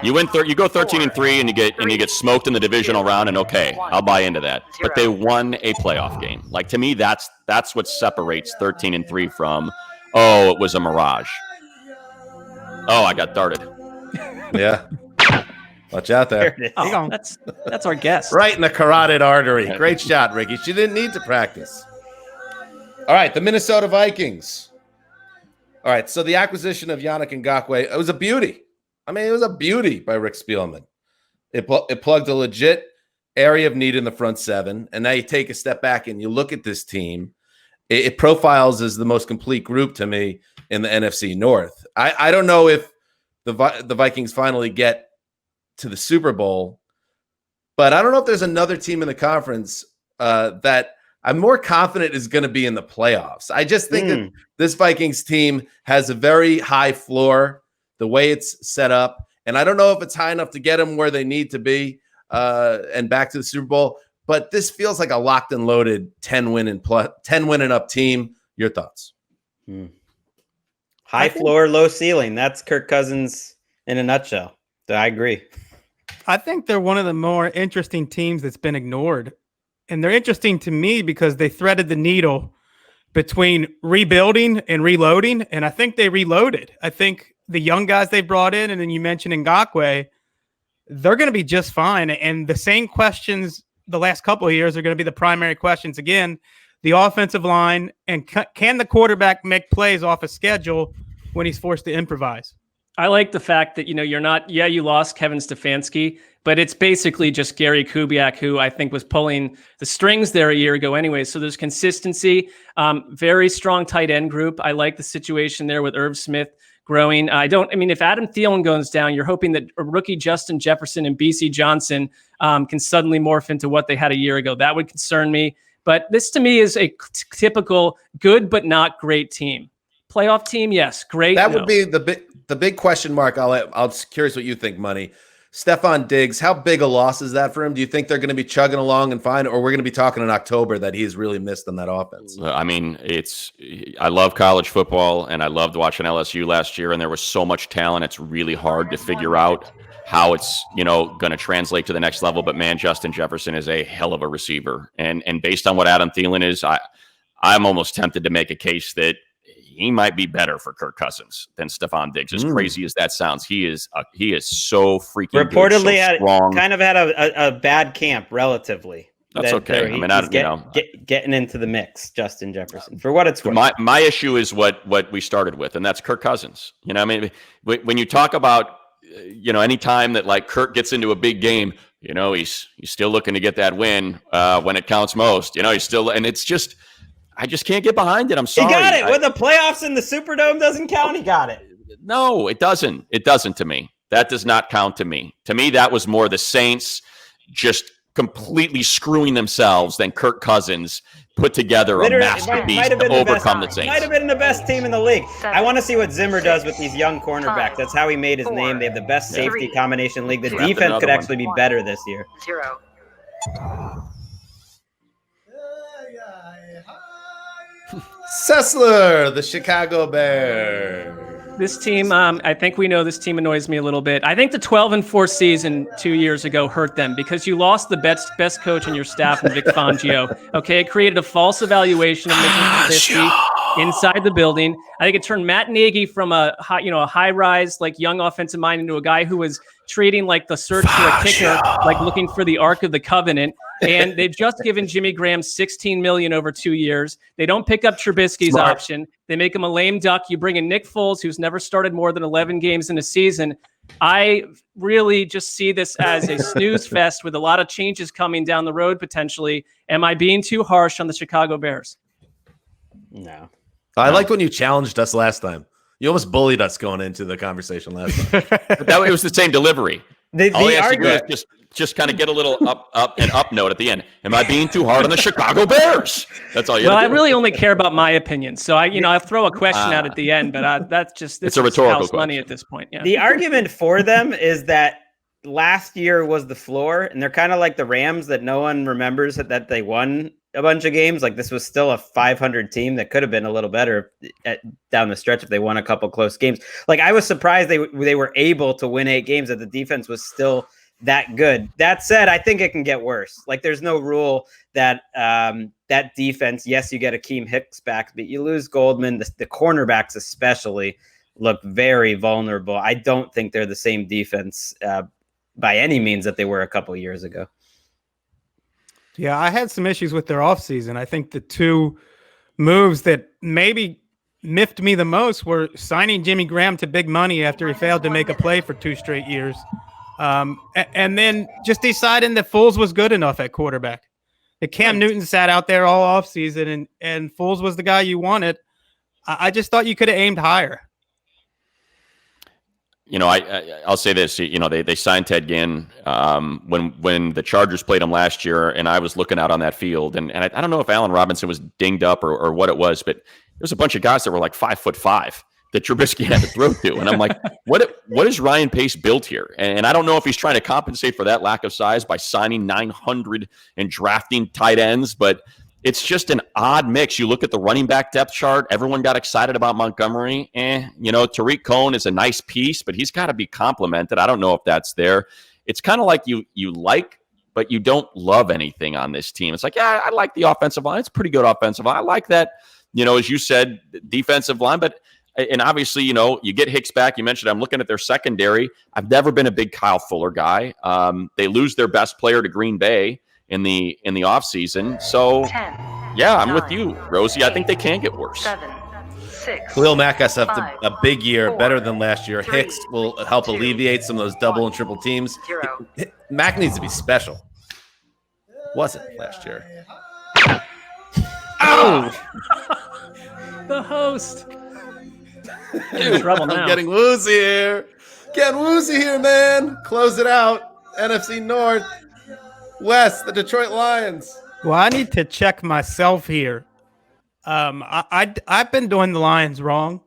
You win. You go 13-3, and you get smoked in the divisional round, and okay, I'll buy into that. But they won a playoff game. To me, that's what separates 13-3 from, it was a mirage. Oh, I got darted. Yeah. Watch out there. Oh, that's our guest. Right in the carotid artery. Great shot, Ricky. She didn't need to practice. All right, the Minnesota Vikings. All right, so the acquisition of Yannick Ngakoue, it was a beauty. I mean, it was a beauty by Rick Spielman. It plugged a legit area of need in the front seven, and now you take a step back and you look at this team. It profiles as the most complete group to me in the NFC North. I don't know if the Vikings finally get to the Super Bowl, but I don't know if there's another team in the conference that I'm more confident is going to be in the playoffs. I just think that this Vikings team has a very high floor, the way it's set up, and I don't know if it's high enough to get them where they need to be and back to the Super Bowl, but this feels like a locked and loaded 10 win and up team. Your thoughts? High floor, low ceiling. That's Kirk Cousins in a nutshell. I agree. I think they're one of the more interesting teams that's been ignored. And they're interesting to me because they threaded the needle between rebuilding and reloading. And I think they reloaded. I think the young guys they brought in, and then you mentioned Ngakoue, they're going to be just fine. And the same questions the last couple of years are going to be the primary questions again. The offensive line, and can the quarterback make plays off a schedule when he's forced to improvise? I like the fact that, you're not, you lost Kevin Stefanski, but it's basically just Gary Kubiak, who I think was pulling the strings there a year ago anyway. So there's consistency, very strong tight end group. I like the situation there with Irv Smith growing. If Adam Thielen goes down, you're hoping that a rookie Justin Jefferson and BC Johnson can suddenly morph into what they had a year ago. That would concern me. But this to me is a typical good but not great team. Playoff team, yes, great. That would be the big question mark. I'm curious what you think, Money. Stephon Diggs, how big a loss is that for him? Do you think they're going to be chugging along and fine, or we're going to be talking in October that he's really missed on that offense? I mean, I love college football, and I loved watching LSU last year, and there was so much talent. It's really hard to figure out how it's, going to translate to the next level. But man, Justin Jefferson is a hell of a receiver. And based on what Adam Thielen is, I'm almost tempted to make a case that he might be better for Kirk Cousins than Stephon Diggs. As crazy as that sounds, he is so freaking reportedly good, so had a bad camp relatively. That's okay. I mean, getting into the mix, Justin Jefferson, for what it's worth. My issue is what we started with, and that's Kirk Cousins. I mean, when you talk about any time that like Kirk gets into a big game, he's still looking to get that win when it counts most. He's still, and it's just. I just can't get behind it. I'm sorry. He got it. When the playoffs in the Superdome doesn't count, he got it. No, it doesn't. It doesn't to me. That does not count to me. To me, that was more the Saints just completely screwing themselves than Kirk Cousins put together a masterpiece to overcome the Saints. Might have been the best team in the league. I want to see what Zimmer does with these young cornerbacks. That's how he made his name. They have the best safety combination in the league. The defense could actually be better this year. 0. Sessler, the Chicago Bears. This team, I think we know this team annoys me a little bit. I think the 12-4 season 2 years ago hurt them because you lost the best coach in your staff in Vic Fangio. Okay, it created a false evaluation of Mitchell Trubisky inside the building. I think it turned Matt Nagy from a high-rise, like young offensive mind into a guy who was treating like the search for a kicker, like looking for the Ark of the Covenant. And they've just given Jimmy Graham $16 million over 2 years. They don't pick up Trubisky's option. They make him a lame duck. You bring in Nick Foles, who's never started more than 11 games in a season. I really just see this as a snooze fest with a lot of changes coming down the road potentially. Am I being too harsh on the Chicago Bears? No. I liked when you challenged us last time. You almost bullied us going into the conversation last time. But it was the same delivery. All he has to do is just kind of get a little up note at the end. Am I being too hard on the Chicago Bears? That's all you. Well, I really only care about my opinion, so I'll throw a question out at the end, but it's a rhetorical question. Money at this point. Yeah. The argument for them is that last year was the floor, and they're kind of like the Rams that no one remembers that they won a bunch of games. Like this was still a 500 team that could have been a little better down the stretch if they won a couple close games. Like I was surprised they were able to win 8 games, that the defense was still that good. That said, I think it can get worse. Like there's no rule that that defense, yes, you get Akeem Hicks back, but you lose Goldman. The cornerbacks especially look very vulnerable. I don't think they're the same defense by any means that they were a couple years ago. Yeah, I had some issues with their offseason. I think the two moves that maybe miffed me the most were signing Jimmy Graham to big money after he failed to make a play for 2 straight years. And then just deciding that Foles was good enough at quarterback. That Cam Newton sat out there all offseason and Foles was the guy you wanted. I just thought you could have aimed higher. I'll say this. They signed Ted Ginn when the Chargers played him last year, and I was looking out on that field, and I don't know if Allen Robinson was dinged up or what it was, but there's a bunch of guys that were like 5'5" that Trubisky had to throw to, and I'm like, what is Ryan Pace built here? And I don't know if he's trying to compensate for that lack of size by signing 900 and drafting tight ends, but it's just an odd mix. You look at the running back depth chart. Everyone got excited about Montgomery. Tariq Cohen is a nice piece, but he's got to be complimented. I don't know if that's there. It's kind of like you like, but you don't love anything on this team. It's like, yeah, I like the offensive line. It's a pretty good offensive line. I like that, as you said, defensive line. And obviously, you get Hicks back. You mentioned I'm looking at their secondary. I've never been a big Kyle Fuller guy. They lose their best player to Green Bay in the offseason. So, 10, yeah, I'm 9, with you, Rosie. I think they can get worse. 7, 6. Khalil Mack has a big year, 4, better than last year. 3, Hicks will help 2, alleviate some of those double and triple teams. 0. Mack needs to be special. Wasn't last year. The host. In trouble now. I'm getting woozy here. Getting woozy here, man. Close it out. NFC North. West, the Detroit Lions. Well, I need to check myself here. I've been doing the Lions wrong.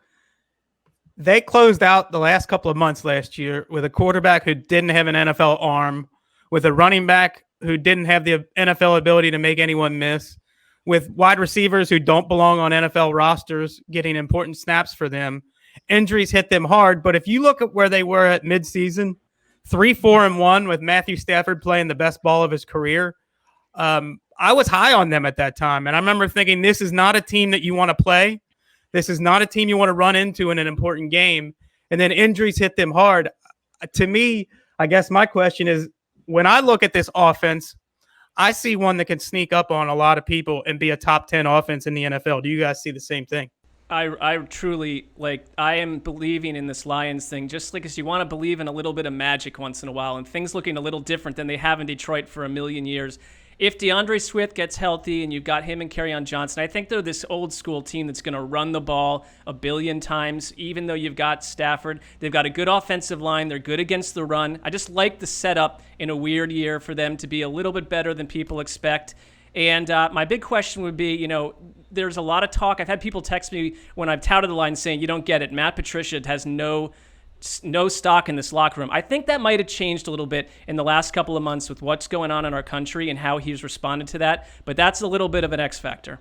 they closed out the last couple of months last year with a quarterback who didn't have an NFL arm, with a running back who didn't have the NFL ability to make anyone miss, with wide receivers who don't belong on NFL rosters getting important snaps for them. Injuries hit them hard, but if you look at where they were at midseason, 3-4-1 with Matthew Stafford playing the best ball of his career, I was high on them at that time. And I remember thinking, this is not a team that you want to play. This is not a team you want to run into in an important game. And then injuries hit them hard. To me, I guess my question is, when I look at this offense, I see one that can sneak up on a lot of people and be a top 10 offense in the NFL. Do you guys see the same thing? I truly, I am believing in this Lions thing, just like as you want to believe in a little bit of magic once in a while and things looking a little different than they have in Detroit for a million years. If DeAndre Swift gets healthy and you've got him and Kerryon Johnson, I think they're this old school team that's going to run the ball a billion times, even though you've got Stafford. They've got a good offensive line. They're good against the run. I just like the setup in a weird year for them to be a little bit better than people expect. And my big question would be, there's a lot of talk. I've had people text me when I've touted the line saying, you don't get it. Matt Patricia has no stock in this locker room. I think that might have changed a little bit in the last couple of months with what's going on in our country and how he's responded to that. But that's a little bit of an X factor.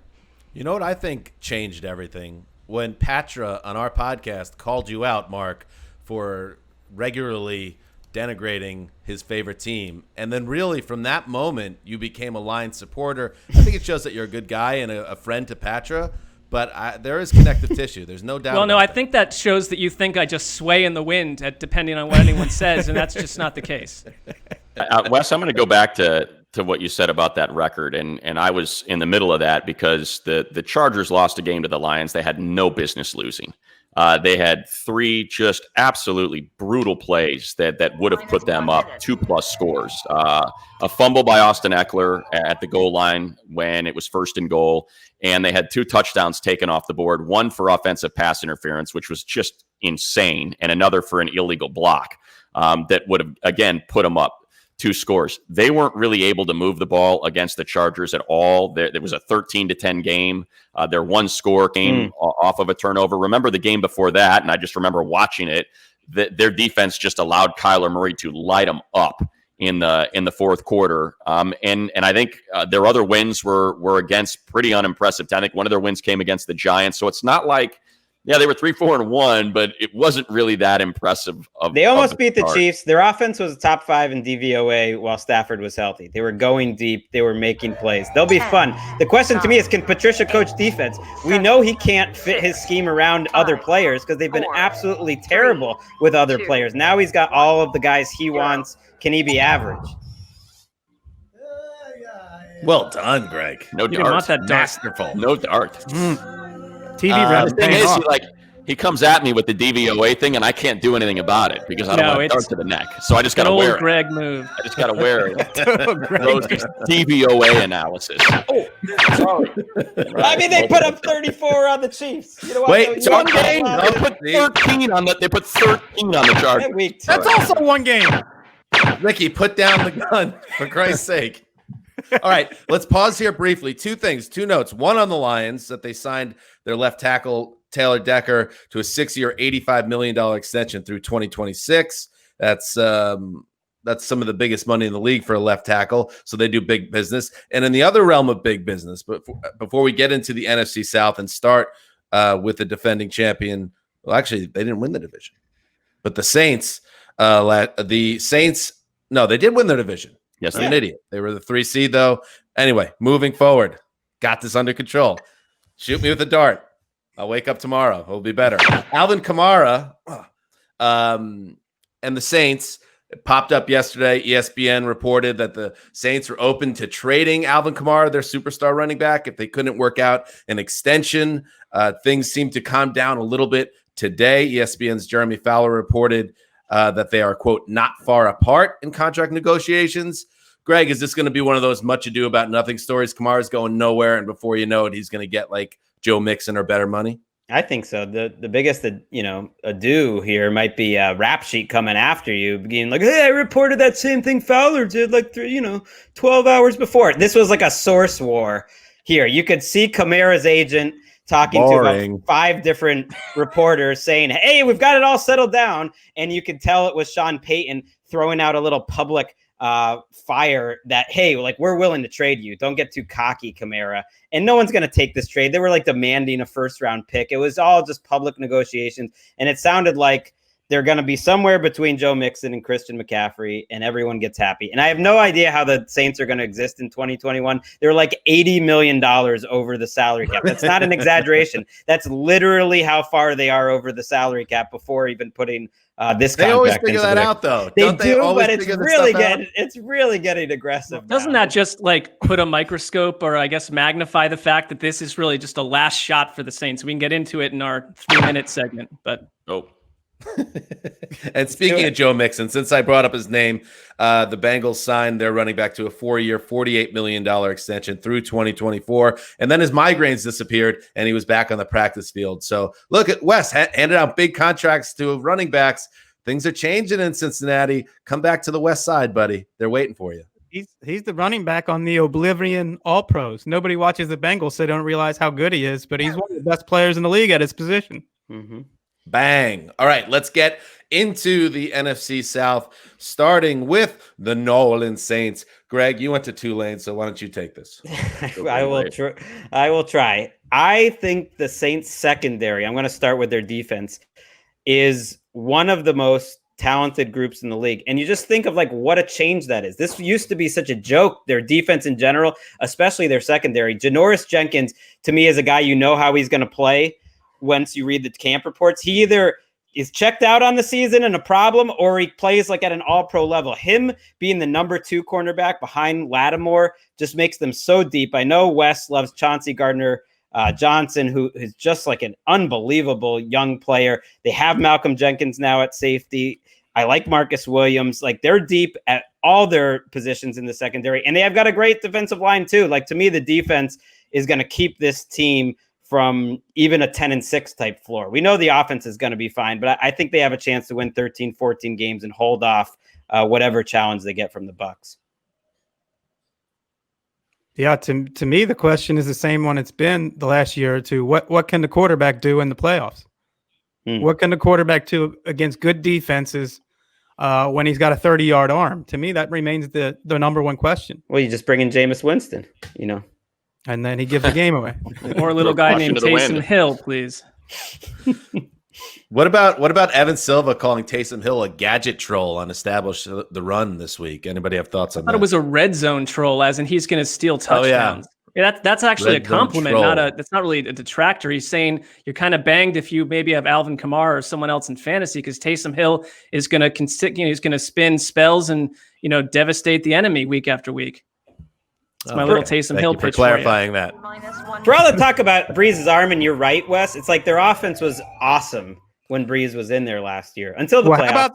You know what I think changed everything? When Patra on our podcast called you out, Mark, for regularly denigrating his favorite team. And then really from that moment, you became a Lions supporter. I think it shows that you're a good guy and a friend to Patra. But there is connective tissue. There's no doubt. Well, no, I think that shows that you think I just sway in the wind depending on what anyone says, and that's just not the case. Wes, I'm going to go back to what you said about that record, and I was in the middle of that because the Chargers lost a game to the Lions they had no business losing. They had 3 just absolutely brutal plays that would have put them up 2+ scores. A fumble by Austin Eckler at the goal line when it was first and goal, and they had 2 touchdowns taken off the board, one for offensive pass interference, which was just insane, and another for an illegal block that would have, again, put them up 2 scores. They weren't really able to move the ball against the Chargers at all. There was a 13-10 game. Their 1-score game off of a turnover. Remember the game before that, and I just remember watching it, their defense just allowed Kyler Murray to light them up in the fourth quarter. And I think their other wins were against pretty unimpressive. I think one of their wins came against the Giants. So it's not like, they were 3-4-1, but it wasn't really that impressive. They almost beat the Chiefs. Their offense was top 5 in DVOA while Stafford was healthy. They were going deep. They were making plays. They'll be fun. The question to me is, can Patricia coach defense? We know he can't fit his scheme around other players because they've been absolutely terrible with other players. Now he's got all of the guys he wants. Can he be average? Well done, Greg. No You didn't want dart. that dart. Masterful. No dart. TV The thing is, he comes at me with the DVOA thing, and I can't do anything about it because I don't want to dart to the neck. So I just got to wear it. Greg move. I just got to wear it. Those DVOA analysis. Oh, sorry. I mean, they put up 34 on the Chiefs. You know what? Wait, One game. They put 13 on They put 13 on the Chargers. That's also one game. Ricky, put down the gun, for Christ's sake. All right, let's pause here briefly. 2 things, 2 notes. One on the Lions, that they signed their left tackle, Taylor Decker, to a 6-year, $85 million extension through 2026. That's some of the biggest money in the league for a left tackle, so they do big business. And in the other realm of big business, but before we get into the NFC South and start with the defending champion, well, actually, they didn't win the division. But the Saints, no, they did win their division. Yes, I'm an idiot. They were the 3 seed, though. Anyway, moving forward. Got this under control. Shoot me with a dart. I'll wake up tomorrow. It'll be better. Alvin Kamara and the Saints, it popped up yesterday. ESPN reported that the Saints were open to trading Alvin Kamara, their superstar running back, if they couldn't work out an extension. Things seem to calm down a little bit today. ESPN's Jeremy Fowler reported that they are, quote, not far apart in contract negotiations. Greg, is this going to be one of those much ado about nothing stories? Kamara's going nowhere, and before you know it, he's going to get like Joe Mixon or better money? I think so. The biggest, ado here might be a rap sheet coming after you, being like, hey, I reported that same thing Fowler did 12 hours before. This was like a source war here. You could see Kamara's agent talking to about 5 different reporters saying, hey, we've got it all settled down. And you could tell it was Sean Payton throwing out a little public fire that, hey, like, we're willing to trade you. Don't get too cocky, Kamara. And no one's going to take this trade. They were like demanding a first-round pick. It was all just public negotiations. And it sounded like they're going to be somewhere between Joe Mixon and Christian McCaffrey, and everyone gets happy. And I have no idea how the Saints are going to exist in 2021. They're like $80 million over the salary cap. That's not an exaggeration. That's literally how far they are over the salary cap before even putting this contract. They always figure that out, though. They do, but it's really getting aggressive. Doesn't that just like put a microscope or I guess magnify the fact that this is really just a last shot for the Saints? We can get into it in our 3-minute segment, but And speaking of Joe Mixon, since I brought up his name, the Bengals signed their running back to a 4-year, $48 million extension through 2024. And then his migraines disappeared and he was back on the practice field. So look at Wes handed out big contracts to running backs. Things are changing in Cincinnati. Come back to the West Side, buddy. They're waiting for you. He's the running back on the Oblivion All-Pros. Nobody watches the Bengals, so they don't realize how good he is, but he's one of the best players in the league at his position. Mm-hmm. Bang. All right, let's get into the NFC South, starting with the New Orleans Saints. Greg, you went to Tulane, so why don't you take this? I will try. I think the Saints secondary, I'm going to start with their defense, is one of the most talented groups in the league. And you just think of like what a change that is. This used to be such a joke, their defense in general, especially their secondary. Janoris Jenkins, to me, is a guy you know how he's going to play. Once you read the camp reports, he either is checked out on the season and a problem, or he plays like at an all-pro level. Him being the number 2 cornerback behind Lattimore just makes them so deep. I know Wes loves Chauncey Gardner-Johnson, who is just like an unbelievable young player. They have Malcolm Jenkins now at safety. I like Marcus Williams. Like, they're deep at all their positions in the secondary, and they have got a great defensive line too. Like, to me, the defense is going to keep this team from even a 10-6 type floor. We know the offense is going to be fine, but I think they have a chance to win 13, 14 games and hold off whatever challenge they get from the Bucs. Yeah, to me, the question is the same one it's been the last year or two. What can the quarterback do in the playoffs? What can the quarterback do against good defenses when he's got a 30-yard arm? To me, that remains the number one question. Well, you just bring in Jameis Winston, and then he gives the game away. Or a little guy named Taysom Hill, please. What about Evan Silva calling Taysom Hill a gadget troll on Establish the Run this week? Anybody have thoughts on that? I thought it was a red zone troll, as in he's going to steal touchdowns. Yeah, that's actually a compliment, that's not really a detractor. He's saying you're kind of banged if you maybe have Alvin Kamara or someone else in fantasy, because Taysom Hill is going to he's going to spin spells and devastate the enemy week after week. It's my little Taysom Hill pitch. For clarifying that. For all the talk about Breeze's arm, and you're right, Wes, it's like their offense was awesome when Breeze was in there last year until the playoffs. How about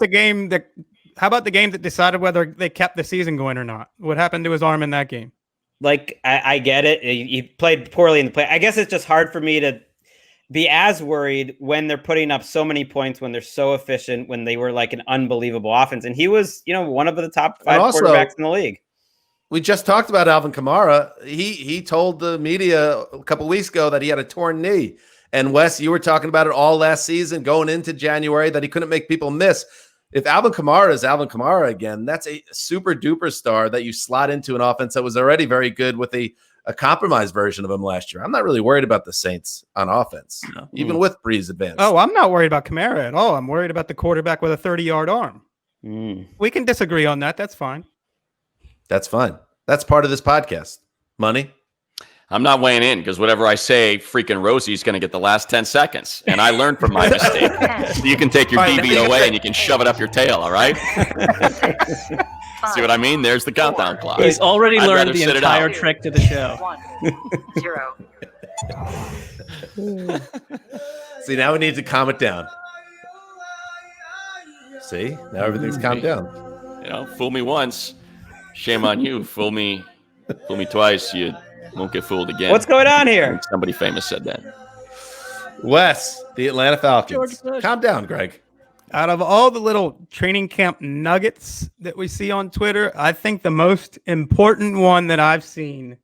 the game that decided whether they kept the season going or not? What happened to his arm in that game? Like, I get it. He played poorly in the play. I guess it's just hard for me to be as worried when they're putting up so many points, when they're so efficient, when they were like an unbelievable offense. And he was, one of the top 5 quarterbacks in the league. We just talked about Alvin Kamara. He told the media a couple weeks ago that he had a torn knee. And Wes, you were talking about it all last season, going into January, that he couldn't make people miss. If Alvin Kamara is Alvin Kamara again, that's a super duper star that you slot into an offense that was already very good with a compromised version of him last year. I'm not really worried about the Saints on offense, even with Breeze advanced. Oh, I'm not worried about Kamara at all. I'm worried about the quarterback with a 30-yard arm. We can disagree on that. That's fine. That's fine. That's part of this podcast. Money? I'm not weighing in because whatever I say, freaking Rosie's going to get the last 10 seconds. And I learned from my mistake. So you can take your DV away and you can shove it up your tail, all right? See what I mean? There's the countdown clock. He's already learned the entire trick to the show. 1, 0. See, now we need to calm it down. See? Now everything's calmed down. Fool me once. Shame on you. Fool me twice. You won't get fooled again. What's going on here? Somebody famous said that. Wes, the Atlanta Falcons. Calm down, Greg. Out of all the little training camp nuggets that we see on Twitter, I think the most important one that I've seen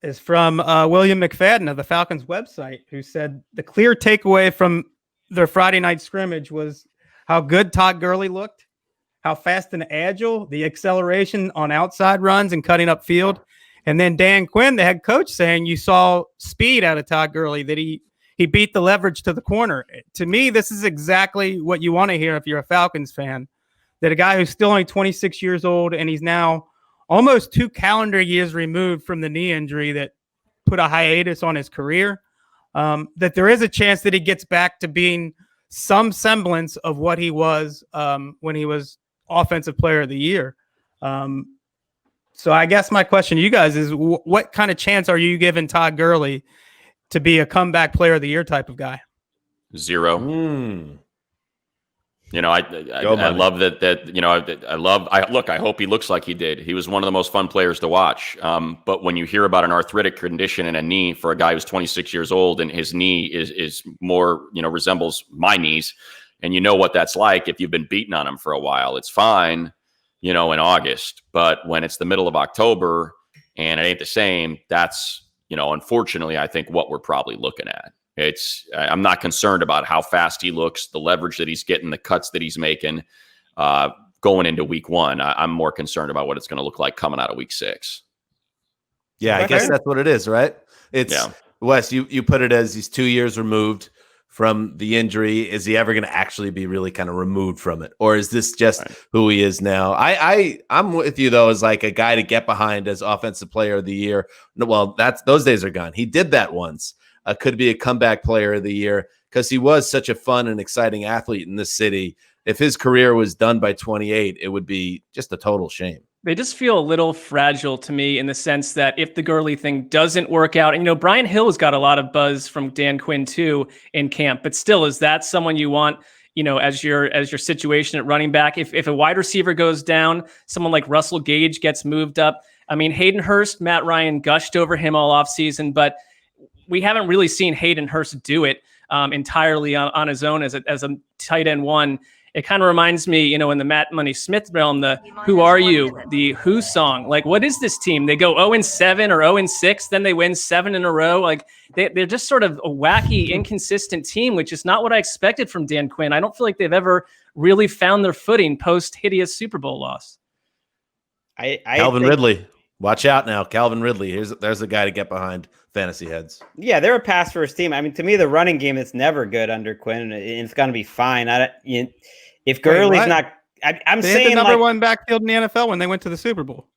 is from William McFadden of the Falcons website, who said the clear takeaway from their Friday night scrimmage was how good Todd Gurley looked, how fast and agile, the acceleration on outside runs and cutting up field. And then Dan Quinn, the head coach, saying you saw speed out of Todd Gurley, that he beat the leverage to the corner. To me, this is exactly what you want to hear if you're a Falcons fan, that a guy who's still only 26 years old and he's now almost 2 calendar years removed from the knee injury that put a hiatus on his career, that there is a chance that he gets back to being some semblance of what he was when he was Offensive Player of the Year. So I guess my question to you guys is, what kind of chance are you giving Todd Gurley to be a comeback Player of the Year type of guy? 0. You know, I love that. You know, I hope he looks like he did. He was one of the most fun players to watch. But when you hear about an arthritic condition in a knee for a guy who's 26 years old and his knee is more, resembles my knees, and you know what that's like if you've been beating on him for a while. It's fine, in August, but when it's the middle of October and it ain't the same, that's, unfortunately, I think what we're probably looking at. I'm not concerned about how fast he looks, the leverage that he's getting, the cuts that he's making going into week 1. I'm more concerned about what it's going to look like coming out of week 6. Yeah, I guess that's what it is, right? Wes, you put it as he's 2 years removed from the injury. Is he ever going to actually be really kind of removed from it? Or is this just who he is now? I'm with you, though, as like a guy to get behind as Offensive Player of the Year. Well, those days are gone. He did that once. Could be a comeback Player of the Year because he was such a fun and exciting athlete in this city. If his career was done by 28, it would be just a total shame. They just feel a little fragile to me in the sense that if the Gurley thing doesn't work out, and Brian Hill's got a lot of buzz from Dan Quinn too in camp, but still, is that someone you want, as your situation at running back? If a wide receiver goes down, someone like Russell Gage gets moved up. I mean, Hayden Hurst, Matt Ryan gushed over him all offseason, but we haven't really seen Hayden Hurst do it entirely on his own as a tight end 1. It kind of reminds me, in the Matt Money Smith realm, the "Who Are You?" the Who song. Like, what is this team? They go 0-7 or 0-6, then they win 7 in a row. Like, they're just sort of a wacky, inconsistent team, which is not what I expected from Dan Quinn. I don't feel like they've ever really found their footing post hideous Super Bowl loss. Calvin Ridley, watch out now. Calvin Ridley, there's a guy to get behind. Fantasy heads. Yeah, they're a pass first team. I mean, to me, the running game is never good under Quinn, and it's going to be fine. If Gurley's not, I'm they saying had the number 1 backfield in the NFL when they went to the Super Bowl.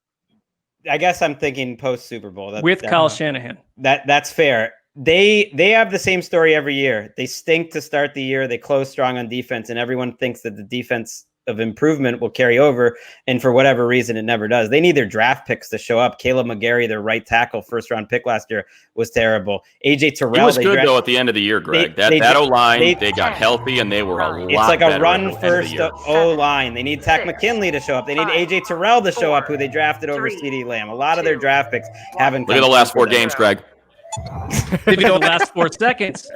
I guess I'm thinking post Super Bowl with Kyle Shanahan. That's fair. They have the same story every year. They stink to start the year. They close strong on defense, and everyone thinks that the defense of improvement will carry over, and for whatever reason it never does. They need their draft picks to show up. Caleb McGarry, their right tackle, first round pick last year, was terrible. AJ Terrell, he was good though at the end of the year, Greg. That O-line, they got healthy and they were a lot better. It's like a run first O-line. They need Takk McKinley to show up. They need AJ Terrell to show up, who they drafted over CeeDee Lamb. A lot of their draft picks haven't Look at the last 4 games, Greg. Maybe the last 4 seconds.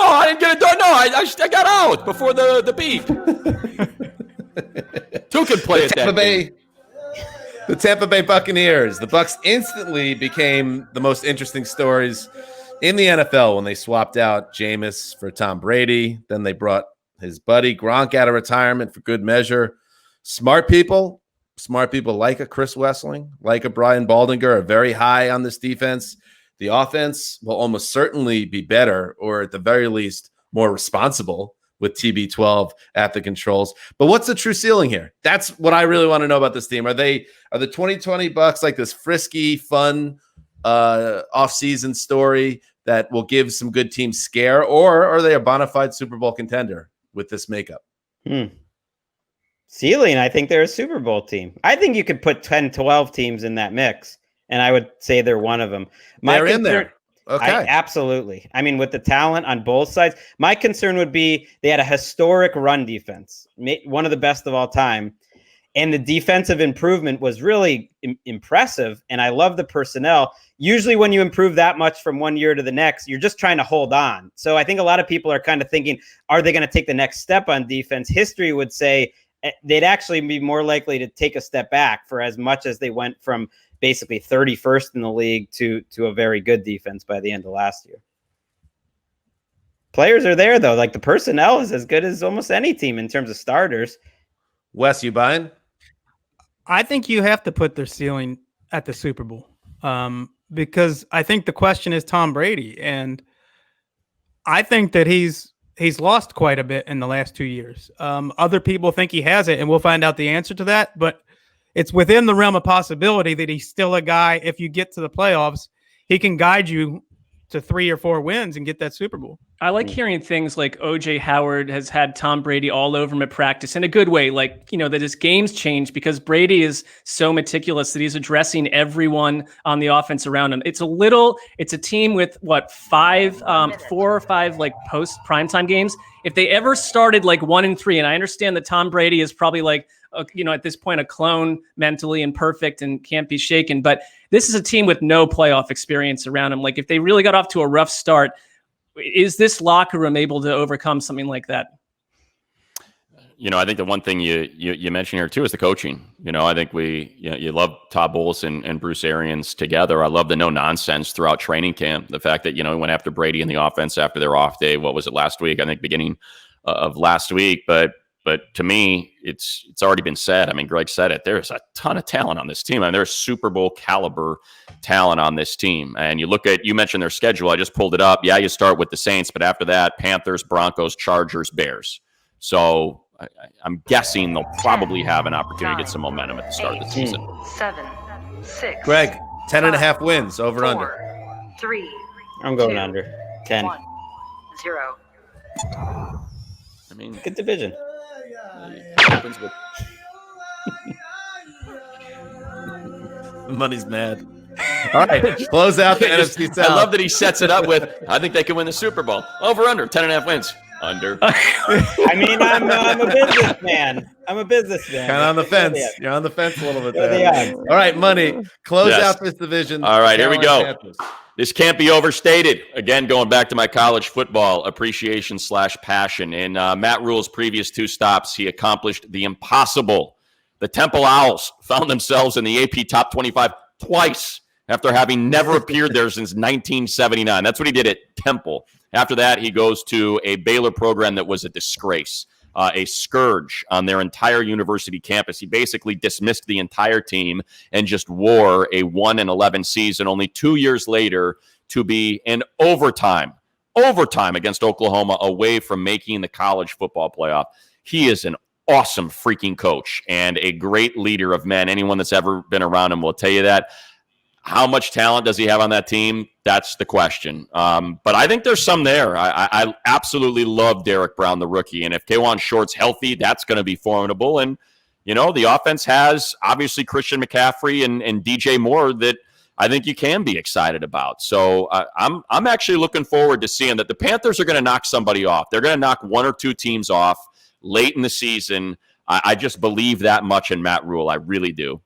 Oh, I didn't get it done. No, I got out before the beep. 2 can play it that game. The Tampa Bay Buccaneers. The Bucs instantly became the most interesting stories in the NFL when they swapped out Jameis for Tom Brady. Then they brought his buddy Gronk out of retirement for good measure. Smart people like a Chris Wessling, like a Brian Baldinger, are very high on this defense. The offense will almost certainly be better, or at the very least, more responsible with TB12 at the controls. But what's the true ceiling here? That's what I really want to know about this team. Are the 2020 Bucs like this frisky, fun off-season story that will give some good teams scare, or are they a bona fide Super Bowl contender with this makeup? Ceiling, I think they're a Super Bowl team. I think you could put 10, 12 teams in that mix, and I would say they're one of them. They're in there. Okay. Absolutely. I mean, with the talent on both sides, my concern would be they had a historic run defense, one of the best of all time. And the defensive improvement was really impressive. And I love the personnel. Usually when you improve that much from one year to the next, you're just trying to hold on. So I think a lot of people are kind of thinking, are they going to take the next step on defense? History would say they'd actually be more likely to take a step back for as much as they went from basically 31st in the league to a very good defense by the end of last year. Players are there, though. Like, the personnel is as good as almost any team in terms of starters. Wes, you buying? I think you have to put their ceiling at the Super Bowl, because I think the question is Tom Brady, and I think that he's lost quite a bit in the last 2 years. Other people think he has it, and we'll find out the answer to that. But it's within the realm of possibility that he's still a guy. If you get to the playoffs, he can guide you to 3 or 4 wins and get that Super Bowl. I like hearing things like OJ Howard has had Tom Brady all over him at practice in a good way. Like, that his game's changed because Brady is so meticulous that he's addressing everyone on the offense around him. It's a team with 4 or 5 like post primetime games. If they ever started like 1-3, and I understand that Tom Brady is probably like, at this point, a clone mentally and perfect and can't be shaken. But this is a team with no playoff experience around him. Like, if they really got off to a rough start, is this locker room able to overcome something like that? I think the one thing you mentioned here too is the coaching. I think you love Todd Bowles and Bruce Arians together. I love the no nonsense throughout training camp. The fact that he went after Brady in the offense after their off day. What was it last week? I think beginning of last week. But to me, it's already been said. I mean, Greg said it. There's a ton of talent on this team. I mean, there's Super Bowl caliber talent on this team. And you mentioned their schedule. I just pulled it up. Yeah, you start with the Saints, but after that, Panthers, Broncos, Chargers, Bears. So I'm guessing they'll probably have an opportunity to get some momentum at the start of the season. 7, 6. Greg, 10.5 wins, over 4, under. 3. I'm going 2, under 10. 1, 0. I mean, Good division. happens with Money's mad. All right, close out the NFC South. I love that he sets it up with, I think they can win the Super Bowl. Over, under, 10.5 wins. Under. I mean, I'm a businessman. Kind of on the fence. You're on the fence a little bit What are the there. odds? All right, Money, close Yes. out this division. All right, here we go. Carolina Panthers. This can't be overstated. Again, going back to my college football appreciation / passion. In Matt Rule's previous 2 stops, he accomplished the impossible. The Temple Owls found themselves in the AP Top 25 twice after having never appeared there since 1979. That's what he did at Temple. After that, he goes to a Baylor program that was a disgrace, a scourge on their entire university campus. He basically dismissed the entire team and just wore a 1-11 season, only 2 years later to be in overtime against Oklahoma away from making the college football playoff. He is an awesome freaking coach and a great leader of men. Anyone that's ever been around him will tell you that. How much talent does he have on that team? That's the question. But I think there's some there. I absolutely love Derek Brown, the rookie. And if K'Wan Short's healthy, that's going to be formidable. And, the offense has obviously Christian McCaffrey and DJ Moore that I think you can be excited about. So I'm actually looking forward to seeing that the Panthers are going to knock somebody off. They're going to knock 1 or 2 teams off late in the season. I just believe that much in Matt Rule. I really do.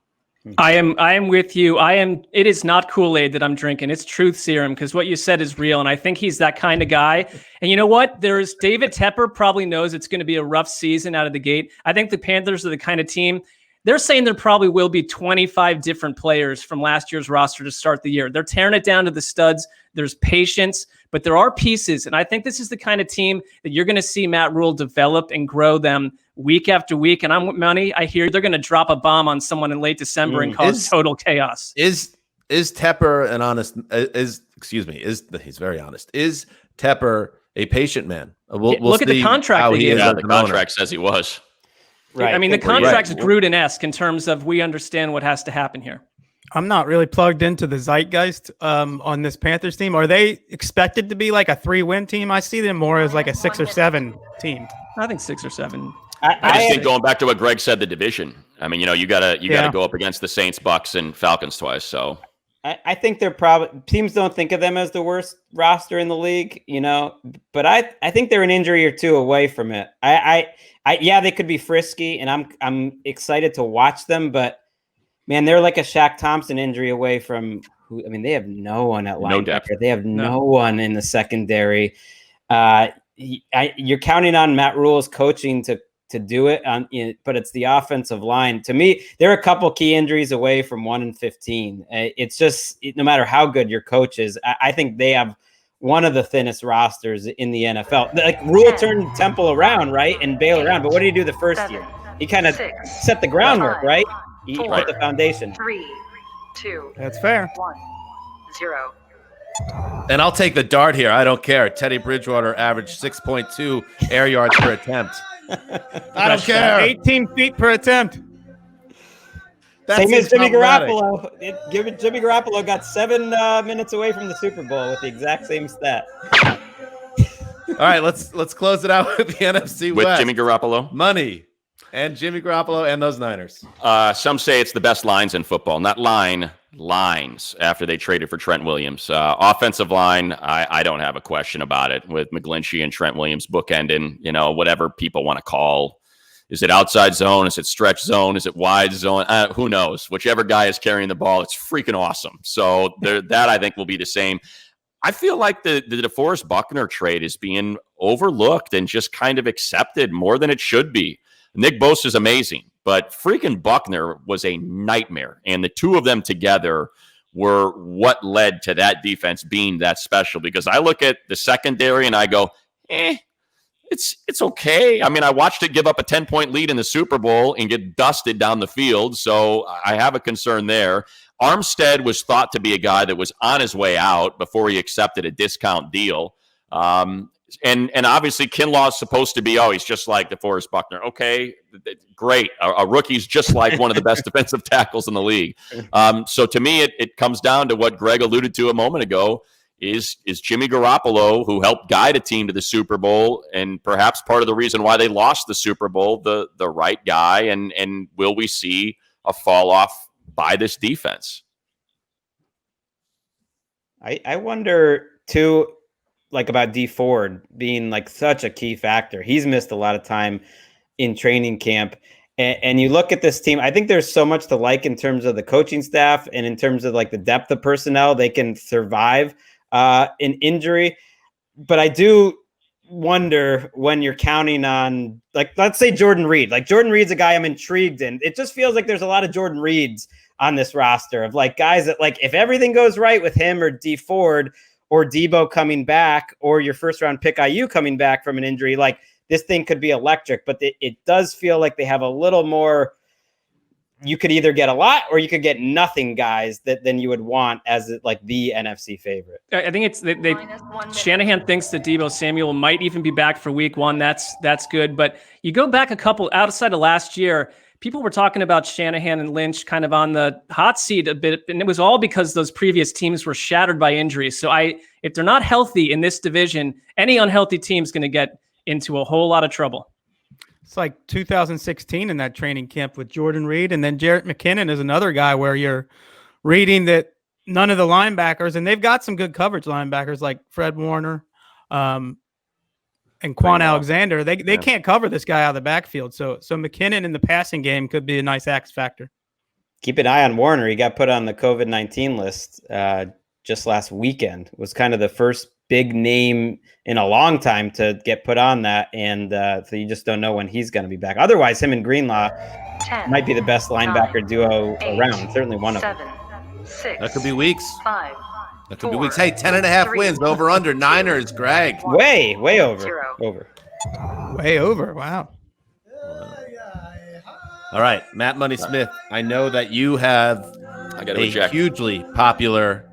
I am with you. It is not Kool-Aid that I'm drinking. It's truth serum, because what you said is real. And I think he's that kind of guy. And you know what? There's David Tepper probably knows it's going to be a rough season out of the gate. I think the Panthers are the kind of team. They're saying there probably will be 25 different players from last year's roster to start the year. They're tearing it down to the studs. There's patience, but there are pieces. And I think this is the kind of team that you're going to see Matt Rule develop and grow them week after week. And I hear they're going to drop a bomb on someone in late December and cause total chaos. Is Tepper an honest? He's very honest. Is Tepper a patient man? We'll look at the contract how that he is has. as The an owner. contract says he was. Right. I mean, the contract's Gruden-esque in terms of we understand what has to happen here. I'm not really plugged into the zeitgeist on this Panthers team. Are they expected to be like a 3-win team? I see them more as like a 6 or 7 team. I think 6 or 7. I just think going back to what Greg said, the division. I mean, you gotta go up against the Saints, Bucks, and Falcons twice. So I think they're probably teams don't think of them as the worst roster in the league, but I think they're an injury or 2 away from it. Yeah, they could be frisky, and I'm excited to watch them, but man, they're like a Shaq Thompson injury away from who. I mean, they have no one at linebacker. depth. They have no one in the secondary. You're counting on Matt Rule's coaching to to do it but it's the offensive line. To me, they're a couple key injuries away from 1-15. It's just, no matter how good your coach is, I think they have one of the thinnest rosters in the NFL. Like, Rule turned Temple around, right, and Baylor around, but what did he do the first year? He kind of set the groundwork, right? He put the foundation. 3, 2. That's fair. 1, 0. And I'll take the dart here. I don't care. Teddy Bridgewater averaged 6.2 air yards per attempt. I don't care. 18 feet per attempt. Same as Jimmy Garoppolo. Jimmy Garoppolo got 7 minutes away from the Super Bowl with the exact same stat. All right, let's close it out with the NFC West. With Jimmy Garoppolo. Money and Jimmy Garoppolo and those Niners. Some say it's the best lines in football, not lines after they traded for Trent Williams. Offensive line, I don't have a question about it with McGlinchey and Trent Williams bookending, whatever people want to call. Is it outside zone? Is it stretch zone? Is it wide zone? Who knows? Whichever guy is carrying the ball, it's freaking awesome. So that I think will be the same. I feel like the DeForest Buckner trade is being overlooked and just kind of accepted more than it should be. Nick Bosa is amazing, but freaking Buckner was a nightmare. And the two of them together were what led to that defense being that special, because I look at the secondary and I go, it's okay. I mean, I watched it give up a 10-point lead in the Super Bowl and get dusted down the field, so I have a concern there. Armstead was thought to be a guy that was on his way out before he accepted a discount deal. And obviously Kinlaw is supposed to be, he's just like DeForest Buckner. Okay, great. A rookie's just like one of the best defensive tackles in the league. So to me, it comes down to what Greg alluded to a moment ago. Is Jimmy Garoppolo, who helped guide a team to the Super Bowl and perhaps part of the reason why they lost the Super Bowl, the right guy? And will we see a fall off by this defense? I wonder, too, like about D Ford being like such a key factor. He's missed a lot of time in training camp. And you look at this team, I think there's so much to like in terms of the coaching staff and in terms of like the depth of personnel. They can survive an injury. But I do wonder when you're counting on, like, let's say Jordan Reed. Like, Jordan Reed's a guy I'm intrigued in. It just feels like there's a lot of Jordan Reeds on this roster of like guys that, like, if everything goes right with him or D Ford or Debo coming back or your first round pick IU coming back from an injury, like, this thing could be electric. But it does feel like they have a little more. You could either get a lot or you could get nothing guys than you would want as like the NFC favorite. I think it's Shanahan thinks that Debo Samuel might even be back for week 1. That's good. But you go back a couple outside of last year, people were talking about Shanahan and Lynch kind of on the hot seat a bit, and it was all because those previous teams were shattered by injuries. So if they're not healthy in this division, any unhealthy team is going to get into a whole lot of trouble. It's like 2016 in that training camp with Jordan Reed. And then Jarrett McKinnon is another guy where you're reading that none of the linebackers, and they've got some good coverage linebackers like Fred Warner and Quan Alexander. They can't cover this guy out of the backfield. So McKinnon in the passing game could be a nice X factor. Keep an eye on Warner. He got put on the COVID-19 list just last weekend. It was kind of the first big name in a long time to get put on that, and so you just don't know when he's going to be back. Otherwise, him and Greenlaw 10, might be the best linebacker duo 8, around. Certainly one of 7, them. 6, That could be weeks. 5, That could be weeks. Hey, 10.5 wins over under Niners, Greg. Way over. 0. Way over. Wow. All right, Matt Money Smith. I know that you have a hugely popular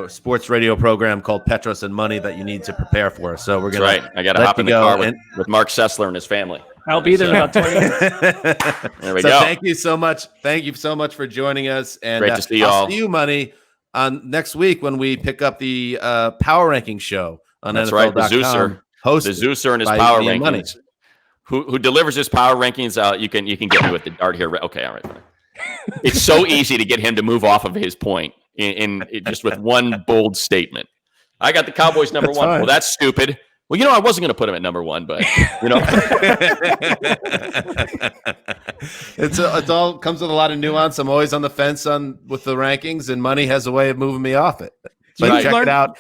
sports radio program called Petros and Money that you need to prepare for. So we're going to I got to hop in the car with Mark Sessler and his family. I'll be there in about 20 minutes. There we go. Thank you so much. Thank you so much for joining us. And great to see you all. I'll see you, Money, on next week when we pick up the power ranking show on That's NFL.com. right, the Zeuser and his power rankings. Money. Who delivers his power rankings? You can get me with the dart here. Okay, all right. It's so easy to get him to move off of his point in just with one bold statement. I got the Cowboys number 1. Fine. Well, that's stupid. Well, I wasn't going to put him at number 1, but it all comes with a lot of nuance. I'm always on the fence with the rankings, and Money has a way of moving me off it. So check it out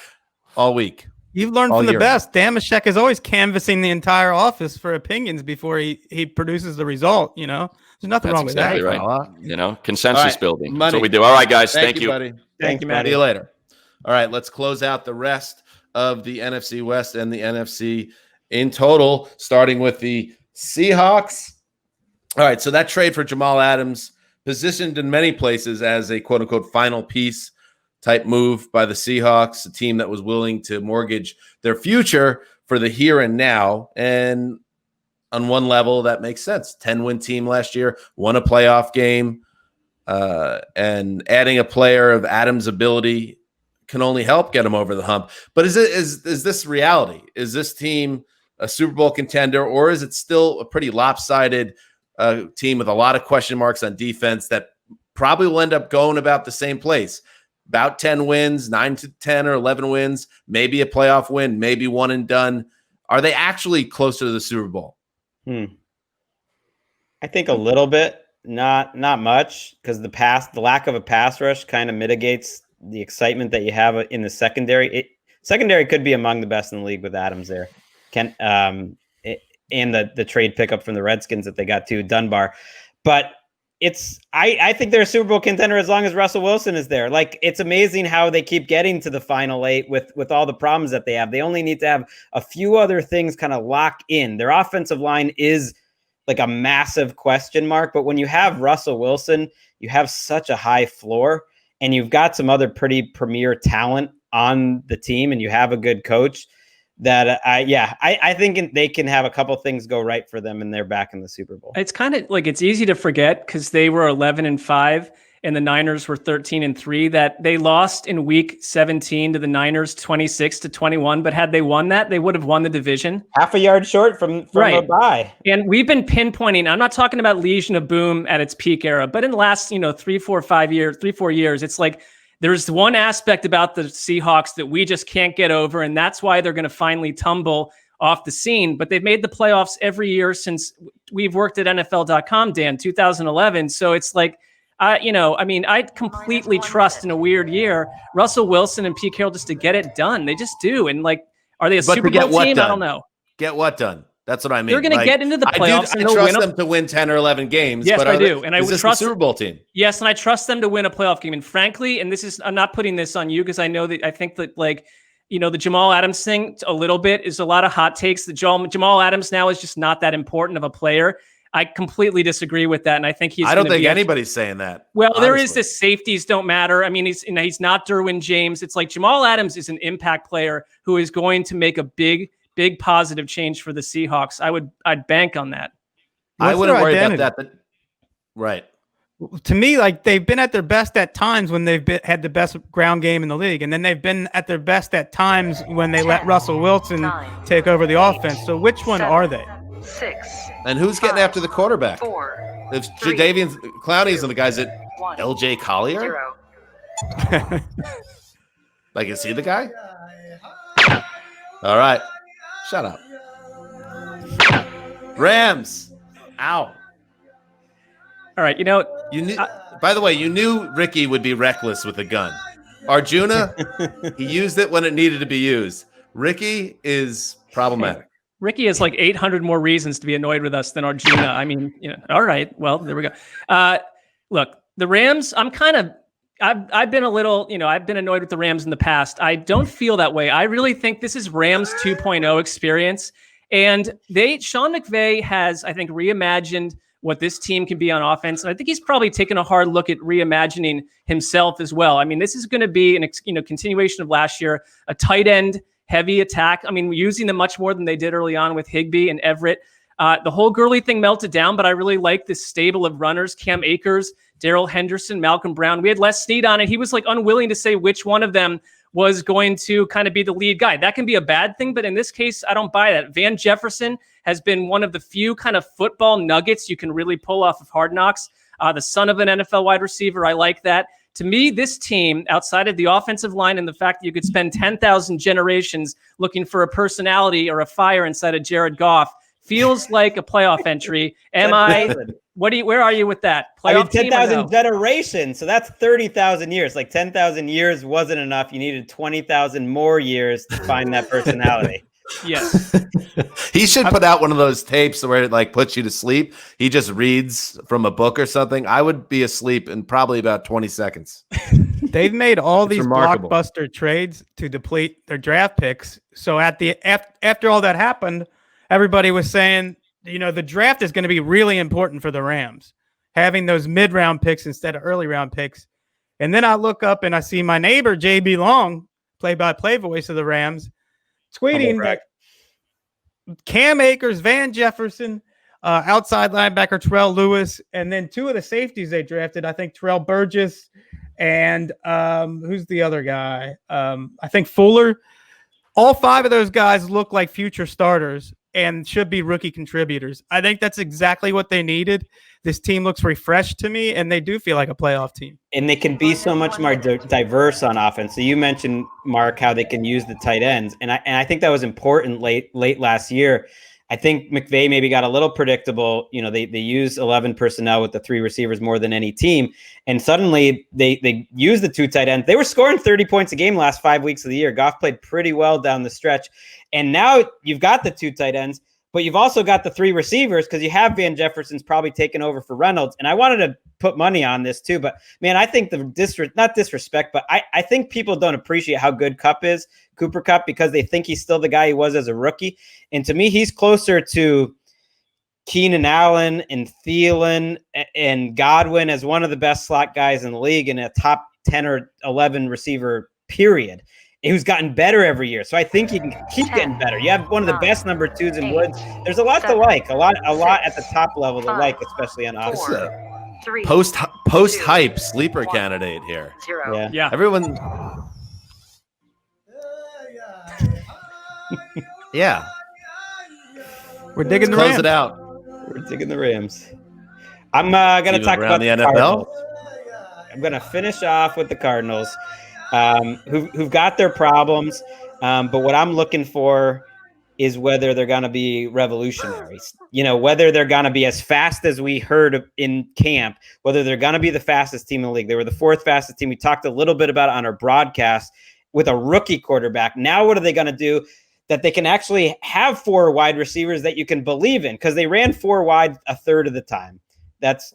all week. You've learned all from the year. best. Damashek is always canvassing the entire office for opinions before he produces the result. There's nothing wrong with exactly that. right. Consensus All right, building. Money. That's what we do. All right, guys. Thank you. buddy. Thank you, Matt. See you later. All right, let's close out the rest of the NFC West and the NFC in total, starting with the Seahawks. All right, so that trade for Jamal Adams, positioned in many places as a quote-unquote final piece type move by the Seahawks, a team that was willing to mortgage their future for the here and now. And on one level, that makes sense. 10-win team last year, won a playoff game, and adding a player of Adams' ability can only help get him over the hump. But is this reality? Is this team a Super Bowl contender, or is it still a pretty lopsided team with a lot of question marks on defense that probably will end up going about the same place? About 10 wins, 9 to 10 or 11 wins, maybe a playoff win, maybe one and done. Are they actually closer to the Super Bowl? I think a little bit, not much, because the lack of a pass rush kind of mitigates the excitement that you have in the secondary. Secondary could be among the best in the league with Adams there. And the trade pickup from the Redskins that they got to Dunbar. But I think they're a Super Bowl contender as long as Russell Wilson is there. Like, it's amazing how they keep getting to the final 8 with all the problems that they have. They only need to have a few other things kind of lock in. Their offensive line is like a massive question mark, but when you have Russell Wilson, you have such a high floor, and you've got some other pretty premier talent on the team, and you have a good coach that I think they can have a couple things go right for them, and they're back in the Super Bowl. It's kind of like, it's easy to forget because they were 11-5 and the Niners were 13-3, that they lost in week 17 to the Niners 26-21. But had they won that, they would have won the division. Half a yard short from a bye. And we've been pinpointing, I'm not talking about Legion of Boom at its peak era, but in the last, 3-4 years, it's like, there's one aspect about the Seahawks that we just can't get over, and that's why they're going to finally tumble off the scene. But they've made the playoffs every year since we've worked at NFL.com, Dan, 2011. So it's like, I completely trust in a weird year Russell Wilson and Pete Carroll just to get it done. They just do. And like, are they a Super Bowl team? Done? I don't know. Get what done? That's what I mean. They're going to get into the playoffs. I trust them to win 10 or 11 games. Yes, but I do. And I would trust the Super Bowl team. Yes, and I trust them to win a playoff game. And frankly, and I'm not putting this on you because I think that the Jamal Adams thing a little bit is a lot of hot takes. That Jamal Adams now is just not that important of a player. I completely disagree with that, and I think I don't think anybody's saying that. Well, honestly. There is this safeties don't matter. I mean, he's not Derwin James. It's like Jamal Adams is an impact player who is going to make a big positive change for the Seahawks. I'd bank on that. I wouldn't worry about that. But, right. To me, like, they've been at their best at times when they've had the best ground game in the league, and then they've been at their best at times when they let Russell Wilson take over the offense. So which one are they? 6. And who's getting after the quarterback? 4. If Jadeveon Clowney's and the guys at 1. LJ Collier? 0. Like, is he the guy? All right. Shut up. Rams. Ow. All right. You knew, by the way, you knew Ricky would be reckless with a gun. Arjuna, he used it when it needed to be used. Ricky is problematic. Ricky has like 800 more reasons to be annoyed with us than Arjuna. I mean, all right. Well, there we go. Look, the Rams, I've been a little, I've been annoyed with the Rams in the past. I don't feel that way. I really think this is Rams 2.0 experience. And Sean McVay has, I think, reimagined what this team can be on offense. And I think he's probably taken a hard look at reimagining himself as well. I mean, this is going to be an continuation of last year, a tight end heavy attack. I mean, using them much more than they did early on with Higbee and Everett. The whole Gurley thing melted down, but I really like this stable of runners: Cam Akers, Darrell Henderson, Malcolm Brown. We had Les Snead on it. He was like unwilling to say which one of them was going to kind of be the lead guy. That can be a bad thing, but in this case, I don't buy that. Van Jefferson has been one of the few kind of football nuggets you can really pull off of Hard Knocks. The son of an NFL wide receiver. I like that. To me, this team, outside of the offensive line and the fact that you could spend 10,000 generations looking for a personality or a fire inside of Jared Goff, feels like a playoff entry. Am I Where are you with that? I mean, Playoff team or 10,000 no? generations. So that's 30,000 years. Like 10,000 years wasn't enough. You needed 20,000 more years to find that personality. Yes. He should put out one of those tapes where it like puts you to sleep. He just reads from a book or something. I would be asleep in probably about 20 seconds. They've made all these remarkable. blockbuster trades to deplete their draft picks. So after all that happened, everybody was saying, the draft is going to be really important for the Rams, having those mid-round picks instead of early-round picks. And then I look up and I see my neighbor, JB Long, play-by-play voice of the Rams, tweeting that Cam Akers, Van Jefferson, outside linebacker Terrell Lewis, and then two of the safeties they drafted, I think Terrell Burgess and who's the other guy? I think Fuller. All five of those guys look like future starters and should be rookie contributors. I think that's exactly what they needed. This team looks refreshed to me, and they do feel like a playoff team. And they can be so much more diverse on offense. So you mentioned, Mark, how they can use the tight ends. And I think that was important late last year. I think McVay maybe got a little predictable. They use 11 personnel with the 3 receivers more than any team. And suddenly they use the 2 tight ends. They were scoring 30 points a game last 5 weeks of the year. Goff played pretty well down the stretch. And now you've got the 2 tight ends, but you've also got the 3 receivers because you have Van Jefferson's probably taken over for Reynolds. And I wanted to put money on this too. But, man, I think not disrespect, but I think people don't appreciate how good Cooper Kupp, because they think he's still the guy he was as a rookie. And to me, he's closer to Keenan Allen and Thielen and Godwin as one of the best slot guys in the league and a top 10 or 11 receiver, period, who's gotten better every year. So I think he can keep getting better. You have one of the best number 2s in Woods. There's a lot to like, a lot at the top level to like, especially on offense. Post hype sleeper candidate here. Yeah. Everyone. Yeah. We're digging the Close Rams. it out. We're digging the Rams. I'm going to talk about the NFL. Cardinals. I'm going to finish off with the Cardinals, who've got their problems. But what I'm looking for is whether they're going to be revolutionaries, whether they're going to be as fast as we heard in camp, whether they're going to be the fastest team in the league. They were the 4th fastest team. We talked a little bit about it on our broadcast with a rookie quarterback. Now, what are they going to do that they can actually have 4 wide receivers that you can believe in? Because they ran 4 wide a third of the time. That's,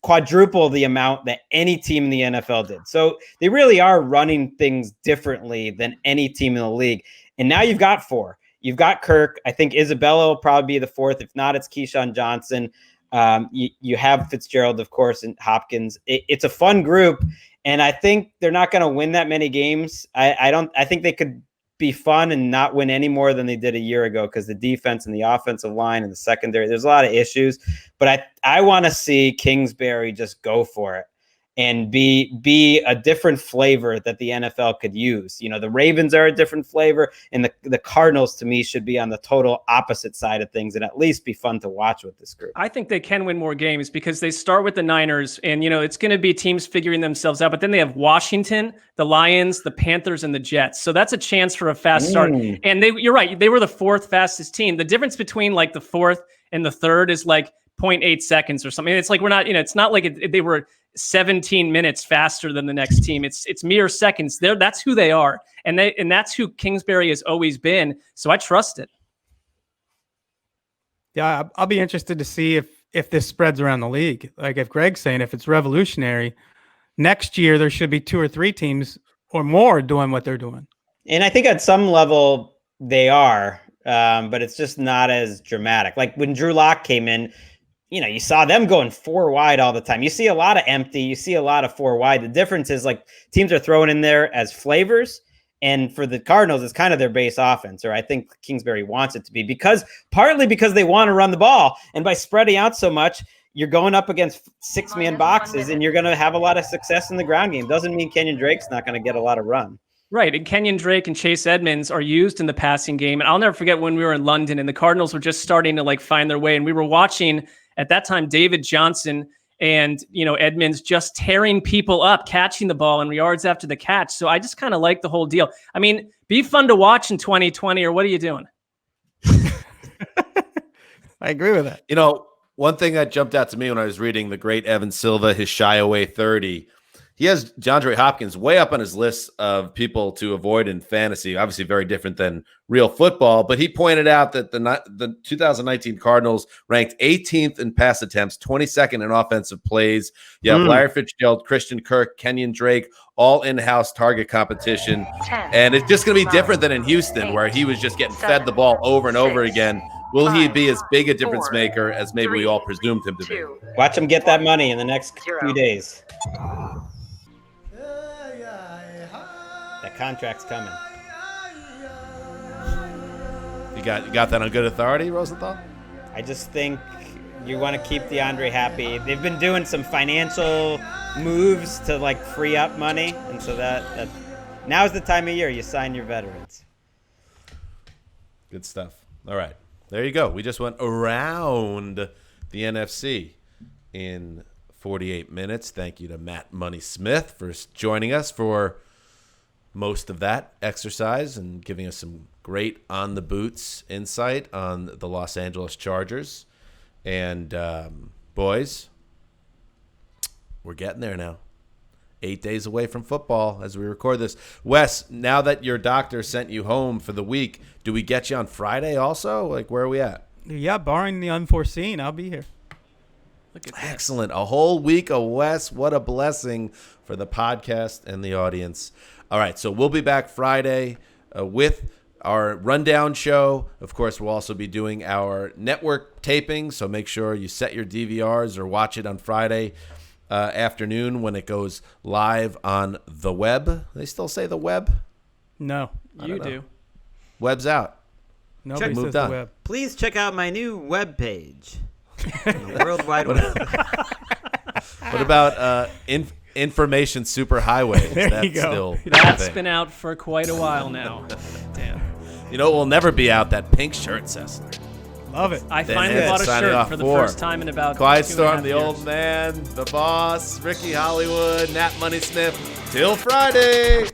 quadruple the amount that any team in the NFL did. So they really are running things differently than any team in the league. And now you've got 4. You've got Kirk. I think Isabella will probably be the 4th. If not, it's Keyshawn Johnson. You have Fitzgerald, of course, and Hopkins. It's a fun group. And I think they're not going to win that many games. I think they could be fun and not win any more than they did a year ago because the defense and the offensive line and the secondary, there's a lot of issues. But I want to see Kingsbury just go for it and be a different flavor that the NFL could use. The Ravens are a different flavor, and the Cardinals, to me, should be on the total opposite side of things and at least be fun to watch with this group. I think they can win more games because they start with the Niners, and it's going to be teams figuring themselves out. But then they have Washington, the Lions, the Panthers, and the Jets. So that's a chance for a fast start. And you're right, they were the 4th fastest team. The difference between like the 4th and the 3rd is like 0.8 seconds or something. It's like we're not, it's not like they were 17 minutes faster than the next team. It's mere seconds. That's who they are. And that's who Kingsbury has always been. So I trust it. Yeah, I'll be interested to see if this spreads around the league. Like if Greg's saying, if it's revolutionary, next year there should be 2 or 3 teams or more doing what they're doing. And I think at some level they are, but it's just not as dramatic. Like when Drew Lock came in, you saw them going 4 wide all the time. You see a lot of empty. You see a lot of 4 wide. The difference is like teams are throwing in there as flavors. And for the Cardinals, it's kind of their base offense, or I think Kingsbury wants it to be partly because they want to run the ball. And by spreading out so much, you're going up against 6-man boxes and you're going to have a lot of success in the ground game. Doesn't mean Kenyon Drake's not going to get a lot of run. Right. And Kenyon Drake and Chase Edmonds are used in the passing game. And I'll never forget when we were in London and the Cardinals were just starting to like find their way. And we were watching at that time, David Johnson and, Edmonds just tearing people up, catching the ball and yards after the catch. So I just kind of like the whole deal. I mean, be fun to watch in 2020, or what are you doing? I agree with that. One thing that jumped out to me when I was reading the great Evan Silva, his shy away 30, he has DeAndre Hopkins way up on his list of people to avoid in fantasy. Obviously, very different than real football. But he pointed out that the 2019 Cardinals ranked 18th in pass attempts, 22nd in offensive plays. You have Larry Fitzgerald, Christian Kirk, Kenyon Drake, all in-house target competition. 10, And it's just going to be 9, different than in Houston, where he was just getting fed the ball over and over 6, again. Will he 5, be as big a difference 4, maker as maybe we 3, all presumed him to be? 2, Watch him get that money in the next 0. few days. That contract's coming. You got that on good authority, Rosenthal? I just think you want to keep DeAndre happy. They've been doing some financial moves to like free up money, and so that now's the time of year you sign your veterans. Good stuff. All right. There you go. We just went around the NFC in 48 minutes. Thank you to Matt Money Smith for joining us for most of that exercise and giving us some great on the boots insight on the Los Angeles Chargers. And boys, we're getting there now. 8 days away from football as we record this. Wes, now that your doctor sent you home for the week, do we get you on Friday also? Like, where are we at? Yeah, barring the unforeseen, I'll be here. Look at that. Excellent. A whole week of Wes. What a blessing for the podcast and the audience. All right, so we'll be back Friday with our rundown show. Of course, we'll also be doing our network taping, so make sure you set your DVRs or watch it on Friday afternoon when it goes live on the web. They still say the web? No, You do. Web's out. nobody Moved says the on. web. Please check out my new webpage. The World Wide Web. What about information superhighway? There you go. That's been out for quite a while now. Damn. You know, it will never be out. That pink shirt, Sessler. Love it. I Then finally Ed bought a signing shirt off for the for first time in about Quiet 2.5 Storm, the years. old man, the boss, Ricky Hollywood, Nat Money Smith. Till Friday.